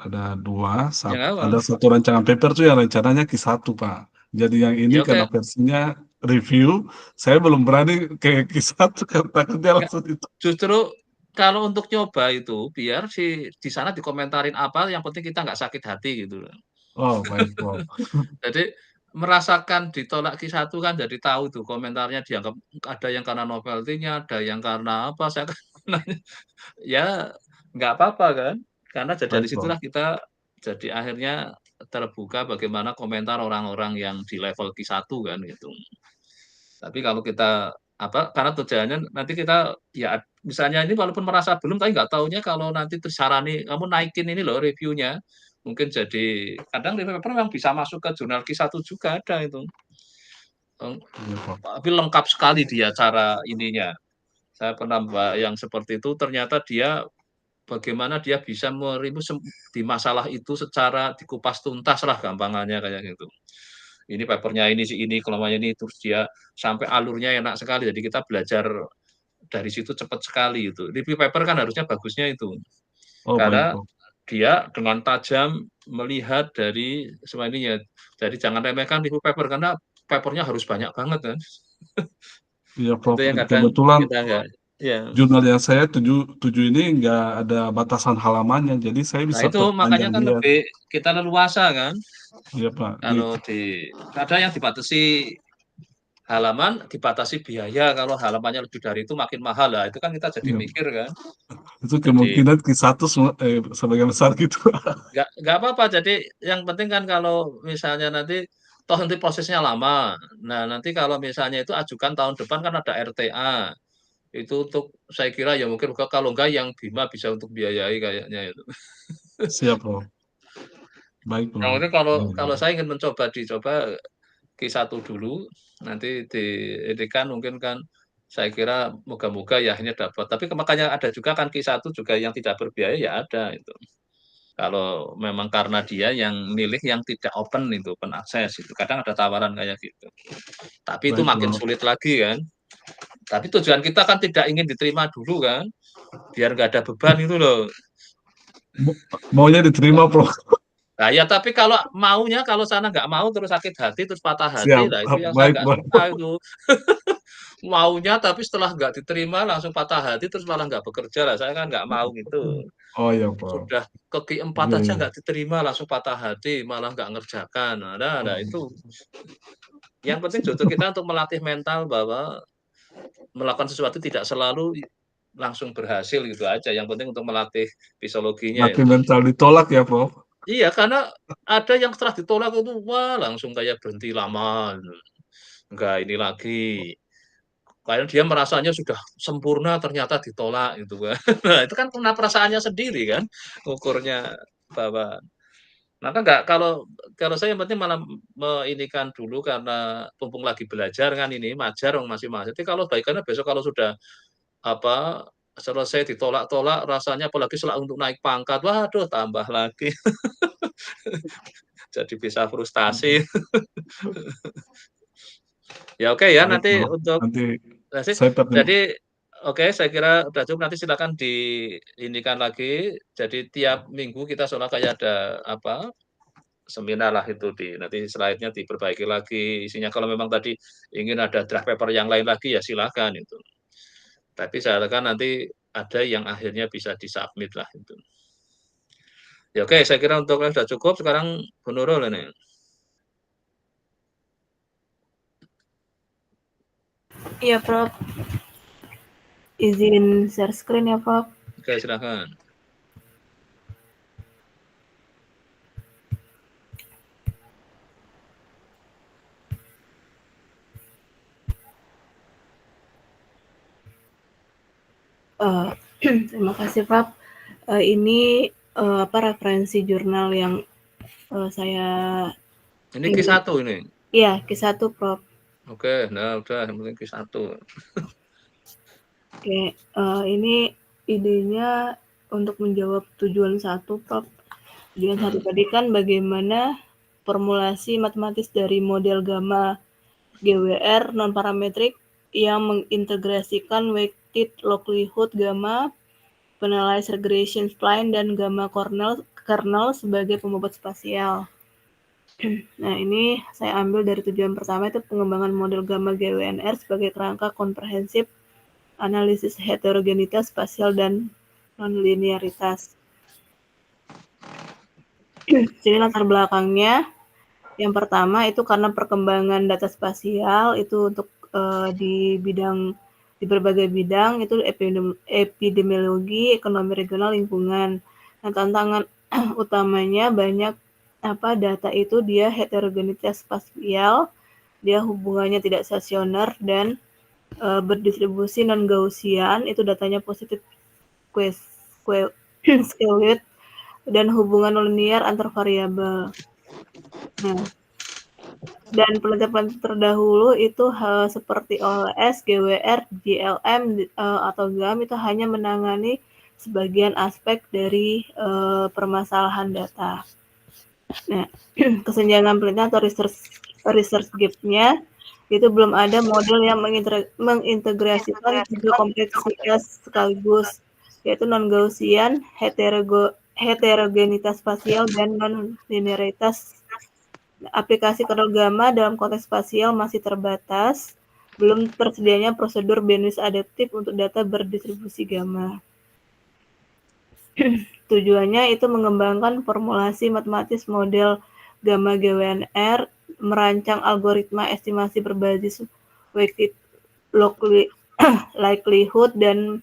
Yang ada apa? satu rancangan paper tuh yang rencananya Q1 Pak. Jadi yang ini Ya karena oke, versinya review, saya belum berani ke Q1 karena takutnya enggak. langsung itu. Justru kalau untuk nyoba itu biar di sana dikomentarin apa yang penting kita nggak sakit hati gitu. Oh baik Prof. Jadi merasakan ditolak Q1 kan jadi tahu tuh komentarnya dianggap ada yang karena novelty-nya, ada yang karena apa, saya kan ya nggak apa-apa kan. Karena dari Baik Prof. situlah kita jadi akhirnya terbuka bagaimana komentar orang-orang yang di level Q1 kan gitu. Tapi kalau kita apa, karena tujuannya nanti kita ya misalnya ini walaupun merasa belum, tapi nggak taunya kalau nanti disarani, "Kamu naikin ini loh reviewnya." Mungkin jadi kadang review paper memang bisa masuk ke jurnal Q1 juga ada itu. Iya Prof. Tapi lengkap sekali dia cara ininya. Saya pernah yang seperti itu, ternyata dia bagaimana dia bisa di masalah itu secara dikupas tuntas lah gampangannya kayak gitu. Ini papernya ini si ini, kelemahannya ini, terus dia sampai alurnya enak sekali. Jadi kita belajar dari situ cepat sekali itu. Review paper kan harusnya bagusnya itu. Oh baik Karena Prof. dia dengan tajam melihat dari semua ininya. Jadi jangan remehkan review paper karena papernya harus banyak banget kan. Iya Itu Prof. yang kadang Kebetulan kita enggak ya. jurnal yang saya tujuh ini nggak ada batasan halamannya, jadi saya Nah bisa itu makanya perpanjang kan lihat. lebih kita leluasa kan. Iya Pak. Kalau ada yang dibatasi halaman, dibatasi biaya. Kalau halamannya lebih dari itu makin mahal lah. Itu kan kita jadi Iya, mikir kan. itu Jadi kemungkinan Q1 sebagian besar gitu. nggak apa-apa. Jadi yang penting kan kalau misalnya nanti toh nanti prosesnya lama. Nah nanti kalau misalnya itu ajukan tahun depan kan ada RTA. Itu untuk saya kira ya mungkin kalau enggak yang Bima bisa untuk biayai kayaknya itu. Siap, Bro. Baik, Yang Bro. penting kalau Iya, kalau iya. saya ingin dicoba Q1 dulu, nanti ini kan mungkin kan saya kira moga-moga ya akhirnya dapat. Tapi makanya ada juga kan Q1 juga yang tidak berbiaya ya ada itu. Kalau memang karena dia yang milih yang tidak open akses itu. Kadang ada tawaran kayak gitu. Tapi itu Baik, makin Bro. sulit lagi kan. Tapi tujuan kita kan tidak ingin diterima dulu kan. Biar nggak ada beban itu loh. Maunya diterima, Bro. Nah ya tapi kalau maunya kalau sana nggak mau terus sakit hati terus patah hati, Siap. nah itu yang saya Baik, nggak Bro. suka itu. Maunya tapi setelah nggak diterima langsung patah hati terus malah nggak bekerja lah, saya kan nggak mau gitu. Oh iya, Bro. Sudah ke Q4 Iya, aja iya. nggak diterima langsung patah hati, malah nggak ngerjakan. Nah itu yang penting justru kita untuk melatih mental bahwa melakukan sesuatu tidak selalu langsung berhasil gitu aja, yang penting untuk melatih psikologinya Latih itu. mental ditolak ya, Prof. Iya, karena ada yang setelah ditolak itu, wah langsung kayak berhenti lama, enggak ini lagi. Kayak dia merasanya sudah sempurna ternyata ditolak gitu kan. Nah, itu kan kena perasaannya sendiri kan, ukurnya bahwa Maka nggak kalau saya yang penting malah meinikan dulu karena mumpung lagi belajar kan ini, majar masih mahasiswa. Jadi kalau baikannya besok kalau sudah, apa, selesai ditolak-tolak rasanya apalagi untuk naik pangkat, waduh tambah lagi. Jadi bisa frustasi. Ya oke ya, Baik, nanti Bro. untuk Nanti Jadi saya terima. jadi oke, saya kira udah cukup, nanti silakan diinikan lagi. Jadi tiap minggu kita seolah kayak ada, apa, seminar lah itu nanti slide-nya diperbaiki lagi isinya. Kalau memang tadi ingin ada draft paper yang lain lagi, ya silakan itu. Tapi saya harapkan nanti ada yang akhirnya bisa di-submit lah itu. Ya oke, saya kira untuk sudah cukup, sekarang Bu Nurul ini. Iya, Prof. Izin share screen ya, Prof. Oke, silakan. Terima kasih, Prof. Ini referensi jurnal yang saya Ini Q1 ini? Iya, Q1, Prof. Oke, nah udah yang penting Q1. Oke, ini idenya untuk menjawab tujuan 1, Prof. Tujuan 1 tadi kan bagaimana formulasi matematis dari model gamma GWR non-parametrik yang mengintegrasikan weighted likelihood gamma, penalized regression spline, dan gamma kernel sebagai pembobot spasial. Nah, ini saya ambil dari tujuan pertama itu pengembangan model gamma GWNR sebagai kerangka komprehensif analisis heterogenitas spasial dan nonlinearitas. Jadi latar belakangnya, yang pertama itu karena perkembangan data spasial itu untuk di berbagai bidang itu epidemiologi, ekonomi regional, lingkungan. Nah, tantangan utamanya banyak data itu dia heterogenitas spasial, dia hubungannya tidak stasioner dan berdistribusi non-Gaussian, itu datanya positif skewed dan hubungan linear antar variabel. Nah, dan penelitian terdahulu itu seperti OLS, GWR, GLM, atau GAM itu hanya menangani sebagian aspek dari permasalahan data. Nah, kesenjangan penelitian atau research gap-nya itu belum ada model yang mengintegrasikan tiga kompleksitas sekaligus, yaitu non-Gaussian, heterogenitas spasial, dan non-linearitas. Aplikasi kernel gamma dalam konteks spasial masih terbatas, belum tersedianya prosedur bandwidth adaptif untuk data berdistribusi gamma. Tujuannya itu mengembangkan formulasi matematis model gamma GWNR, merancang algoritma estimasi berbasis weighted likelihood dan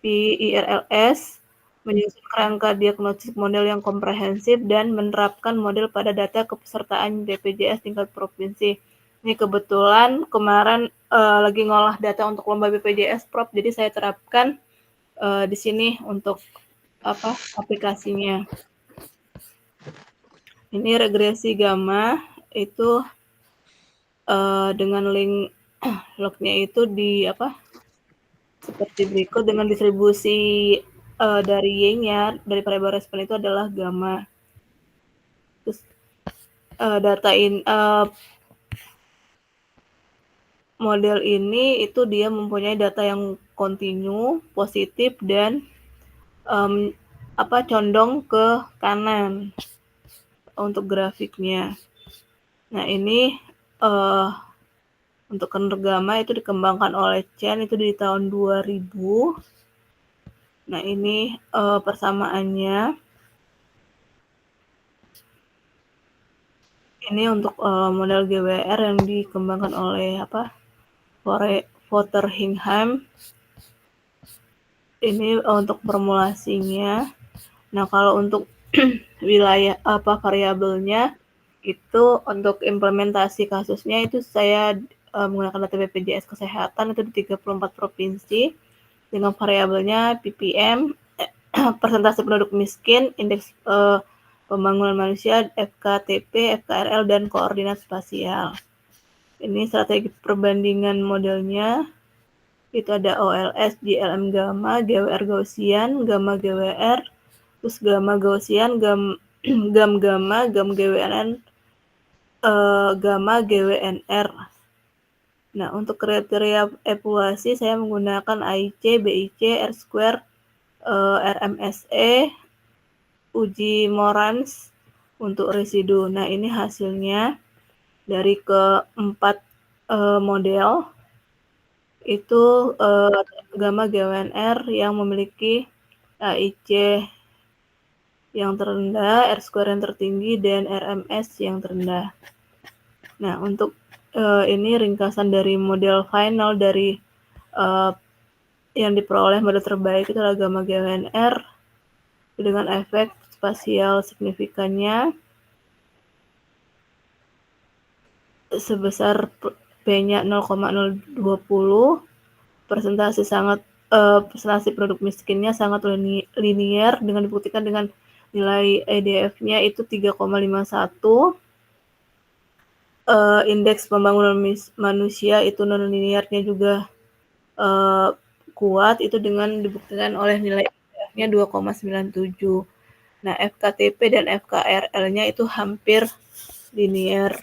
PIRLS, menyusun kerangka diagnosis model yang komprehensif, dan menerapkan model pada data kepesertaan BPJS tingkat provinsi. Ini kebetulan kemarin lagi ngolah data untuk lomba BPJS, Prof. Jadi saya terapkan di sini untuk aplikasinya. Ini regresi gamma itu dengan link lognya itu seperti berikut dengan distribusi dari Y-nya dari variabel respon itu adalah gamma. Terus model ini itu dia mempunyai data yang kontinu, positif, dan condong ke kanan untuk grafiknya. Nah, ini untuk kernel gamma itu dikembangkan oleh Chen itu di tahun 2000. Nah, ini persamaannya. Ini untuk model GWR yang dikembangkan oleh Fotheringham. Ini untuk formulasinya. Nah, kalau untuk wilayah variabelnya itu untuk implementasi kasusnya itu saya menggunakan data BPJS Kesehatan itu di 34 provinsi dengan variabelnya PPM, persentase penduduk miskin, indeks pembangunan manusia, FKTP, FKRL, dan koordinat spasial. Ini strategi perbandingan modelnya. Itu ada OLS, GLM Gamma, GWR Gaussian, Gamma GWR, terus Gamma Gaussian, GAM Gamma, GAM GWNN, Gamma GWNR. Nah, untuk kriteria evaluasi saya menggunakan AIC, BIC, R-square, RMSE, uji Morans untuk residu. Nah, ini hasilnya dari keempat model itu Gamma GWNR yang memiliki AIC yang terendah, R-square yang tertinggi, dan RMS yang terendah. Nah, untuk ini ringkasan dari model final dari yang diperoleh model terbaik itu adalah Gamma GWNR dengan efek spasial signifikannya sebesar P-nya 0,020, presentasi produk miskinnya sangat linier dengan dibuktikan dengan nilai EDF-nya itu 3,51. Indeks pembangunan manusia itu non-linearnya juga kuat, itu dengan dibuktikan oleh nilai EDF-nya 2,97. Nah, FKTP dan FKRL-nya itu hampir linear.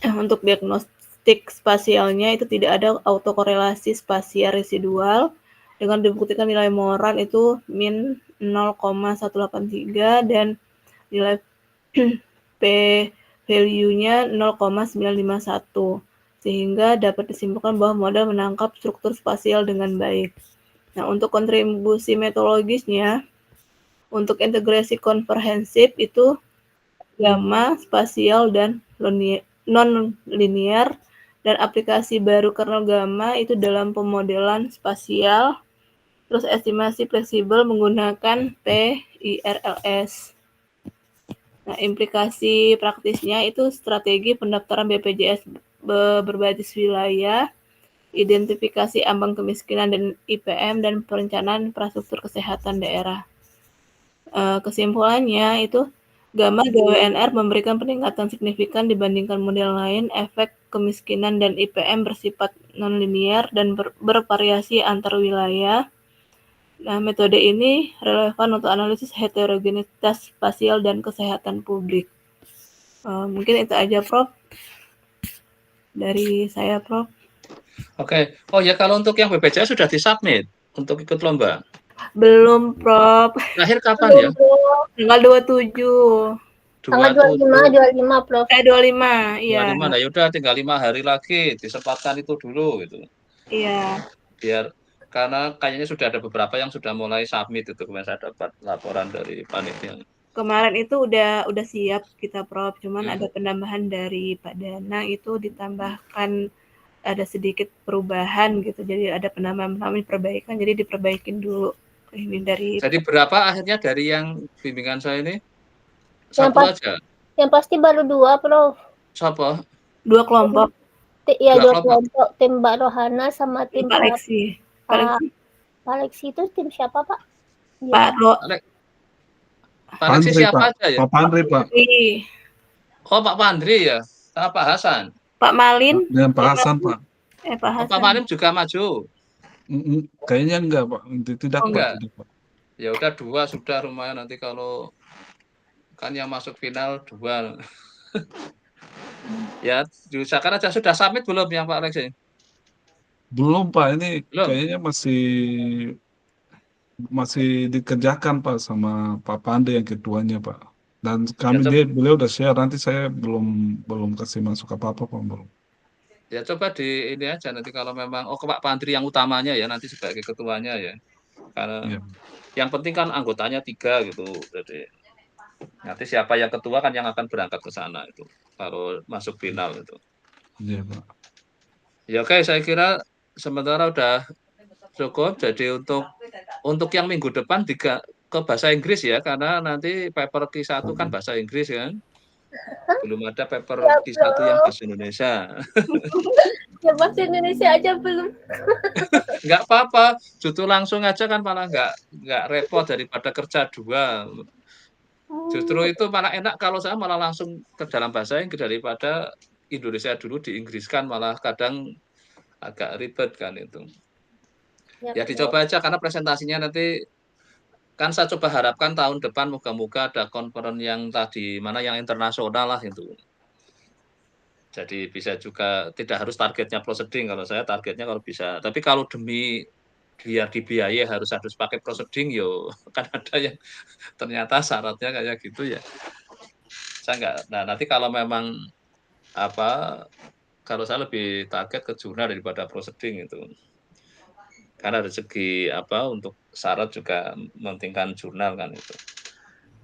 Untuk diagnostik spasialnya itu tidak ada autokorelasi spasial residual dengan dibuktikan nilai Moran itu min 0,183 dan nilai P value-nya 0,951 sehingga dapat disimpulkan bahwa model menangkap struktur spasial dengan baik. Nah, untuk kontribusi metodologisnya untuk integrasi komprehensif itu gamma, spasial, dan non-linear, dan aplikasi baru kernel gamma itu dalam pemodelan spasial, terus estimasi fleksibel menggunakan PIRLS. Nah, implikasi praktisnya itu strategi pendaftaran BPJS berbasis wilayah, identifikasi ambang kemiskinan dan IPM, dan perencanaan infrastruktur kesehatan daerah. Kesimpulannya itu Gamma GWNR memberikan peningkatan signifikan dibandingkan model lain. Efek kemiskinan dan IPM bersifat non-linear dan bervariasi antar wilayah. Nah, metode ini relevan untuk analisis heterogenitas spasial dan kesehatan publik. Mungkin itu aja, Prof. Dari saya, Prof. Oke. Oh ya, kalau untuk yang BPJS sudah disubmit untuk ikut lomba? Belum, Prof. Terakhir kapan ya? Tanggal 27. Tanggal 25, Prof. 25, iya. 25, nah yaudah tinggal 5 hari lagi, disempatkan itu dulu gitu. Iya. Biar, karena kayaknya sudah ada beberapa yang sudah mulai submit itu, kemarin saya dapat laporan dari panitia. Kemarin itu udah siap kita, Prof. Cuman ada penambahan dari Pak Dana itu ditambahkan ada sedikit perubahan gitu. Jadi ada penambahan perbaikan, jadi diperbaikin dulu. Ini dari. Jadi berapa akhirnya dari yang bimbingan saya ini? Satu aja? Yang pasti baru 2, Prof. Siapa? 2 kelompok. Iya, 2 kelompok. Tim Mbak Rohana sama tim Pak Lexi. Pak Lexi itu tim siapa, Pak? Pak Lexi siapa aja ya? Pak Pandri, Pak. Oh, Pak Pandri ya? Sama Pak Hasan? Pak Malin. Dengan Pak Hasan, Pak. Pak Hasan. Pak Malin juga maju? Kayaknya enggak, Pak. Tidak, enggak. Pak. Ya udah 2 sudah lumayan, nanti kalau kan yang masuk final 2. Ya, diusahakan aja. Sudah submit belum yang Pak Lexi? Belum, Pak. Ini belum. Kayaknya masih dikerjakan, Pak, sama Pak Pandey yang ketuanya, Pak. Dan beliau udah share, nanti saya belum kasih masuk apa-apa, Pak, belum. Ya coba di ini aja nanti kalau memang Pak Pandri yang utamanya ya nanti sebagai ketuanya ya. Karena yang penting kan anggotanya 3 gitu. Jadi nanti siapa yang ketua kan yang akan berangkat ke sana itu kalau masuk final itu. Iya, Pak. Ya oke, saya kira sementara udah cukup. Jadi untuk yang minggu depan ke bahasa Inggris ya, karena nanti paper Q1 kan bahasa Inggris kan. Belum ada paper Q1 yang bahasa Indonesia. Ya bahasa Indonesia aja belum. Nggak apa-apa, justru langsung aja kan malah nggak repot daripada kerja 2. Justru itu malah enak kalau saya malah langsung ke dalam bahasa Inggris daripada Indonesia dulu diinggriskan, malah kadang agak ribet kan itu. Ya dicoba aja karena presentasinya nanti kan saya coba harapkan tahun depan moga-moga ada conference yang tadi mana yang internasional lah itu. Jadi bisa juga tidak harus targetnya proceeding, kalau saya targetnya kalau bisa. Tapi kalau demi biar dibiayai harus pakai proceeding yo kan ada yang ternyata syaratnya kayak gitu ya. Saya enggak. Nah, nanti kalau memang kalau saya lebih target ke jurnal daripada proceeding itu. Karena dari segi untuk syarat juga mementingkan jurnal kan itu.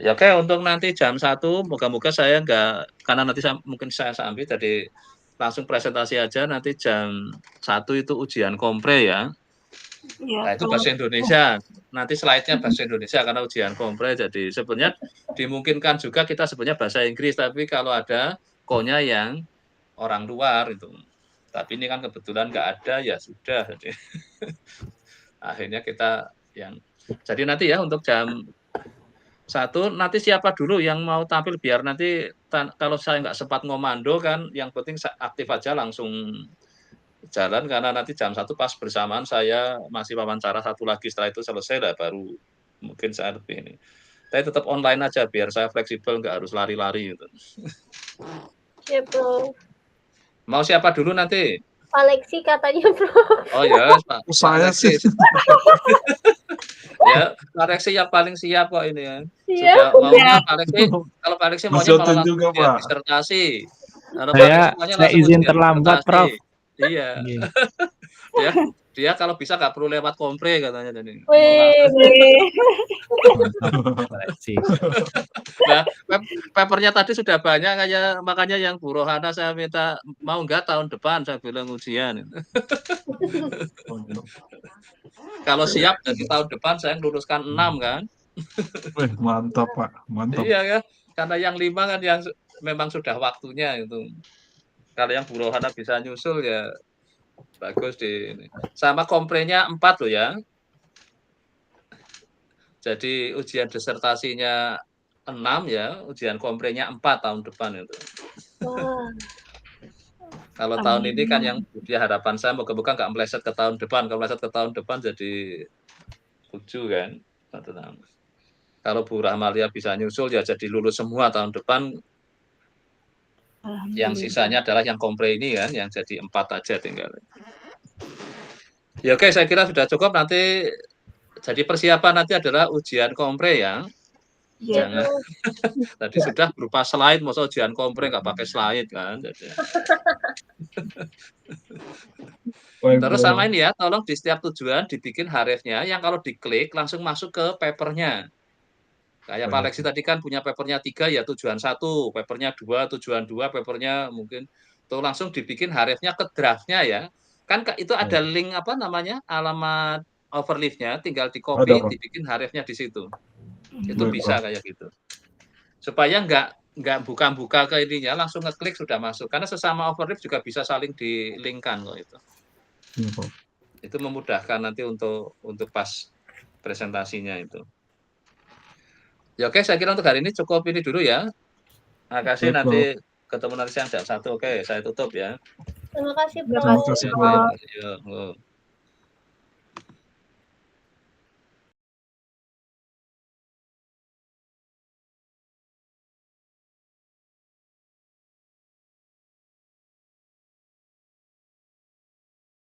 Ya oke, untuk nanti jam 1 moga-moga saya enggak, karena nanti mungkin saya ambil jadi langsung presentasi aja, nanti jam 1 itu ujian kompre ya. Iya, Nah, itu bahasa Indonesia. Nanti slide-nya bahasa Indonesia karena ujian kompre. Jadi sebenarnya dimungkinkan juga kita sebenarnya bahasa Inggris, tapi kalau ada konya yang orang luar itu. Tapi ini kan kebetulan nggak ada, ya sudah. Jadi akhirnya kita jadi nanti ya untuk jam 1 nanti siapa dulu yang mau tampil biar nanti kalau saya nggak sempat ngomando kan, yang penting aktif aja langsung jalan karena nanti jam 1 pas bersamaan saya masih wawancara satu lagi, setelah itu selesai lah baru mungkin saya lebih ini. Tapi tetap online aja biar saya fleksibel nggak harus lari-lari gitu. Ya, Bro. Mau siapa dulu nanti? Pak Lexi katanya, Bro. Oh ya, Pak Saya sih. Ya, Pak Lexi yang paling siap kok ini ya. Iya. Sudah maunya Pak Lexi, kalau Pak Lexi maunya malah langsung juga, Pak. disertasi. Kalau Pak Lexi maunya Saya langsung izin ujian terlambat, disertasi. Prof. Iya. Dia kalau bisa nggak perlu lewat kompre katanya jadi. Nah, papernya tadi sudah banyak makanya yang Bu Rohana saya minta mau nggak tahun depan saya bilang ujian. Kalau siap dari tahun depan saya luluskan 6 kan. Mantap Pak, mantap. Iya kan, karena yang 5 kan yang memang sudah waktunya itu. Kalau yang Bu Rohana bisa nyusul ya bagus di ini. Sama komprenya 4 loh ya. Jadi ujian disertasinya 6 ya, ujian komprenya 4 tahun depan itu. Wah. Kalau tahun ini kan yang harapan saya moga-moga nggak meleset ke tahun depan. Kalau meleset ke tahun depan jadi 7 kan. Kalau Bu Rahmalia bisa nyusul ya jadi lulus semua tahun depan. Yang sisanya adalah yang kompre ini kan, yang jadi 4 aja tinggal. Ya oke, saya kira sudah cukup. Nanti jadi persiapan nanti adalah ujian kompre ya. Jangan. Tadi sudah berupa slide, masa ujian kompre nggak pakai slide kan. Jadi. Terus sama ini ya, tolong di setiap tujuan dibikin href-nya yang kalau diklik langsung masuk ke papernya. Kayak Pak Lexi tadi kan punya papernya 3 ya tujuan 1, papernya 2 tujuan 2, papernya mungkin tuh langsung dibikin href-nya ke draft-nya ya. Kan itu ada link alamat overleaf-nya, tinggal di-copy, dibikin href-nya di situ. Itu bisa kayak gitu. Supaya nggak buka-buka ke ininya, langsung ngeklik sudah masuk. Karena sesama overleaf juga bisa saling di-link-kan kok itu. Itu memudahkan nanti untuk pas presentasinya itu. Ya oke, saya kira untuk hari ini cukup ini dulu ya. Terima kasih, nanti ketemu nanti siang jam 1. Oke, saya tutup ya. Terima kasih, Bro. Terima kasih, Bro.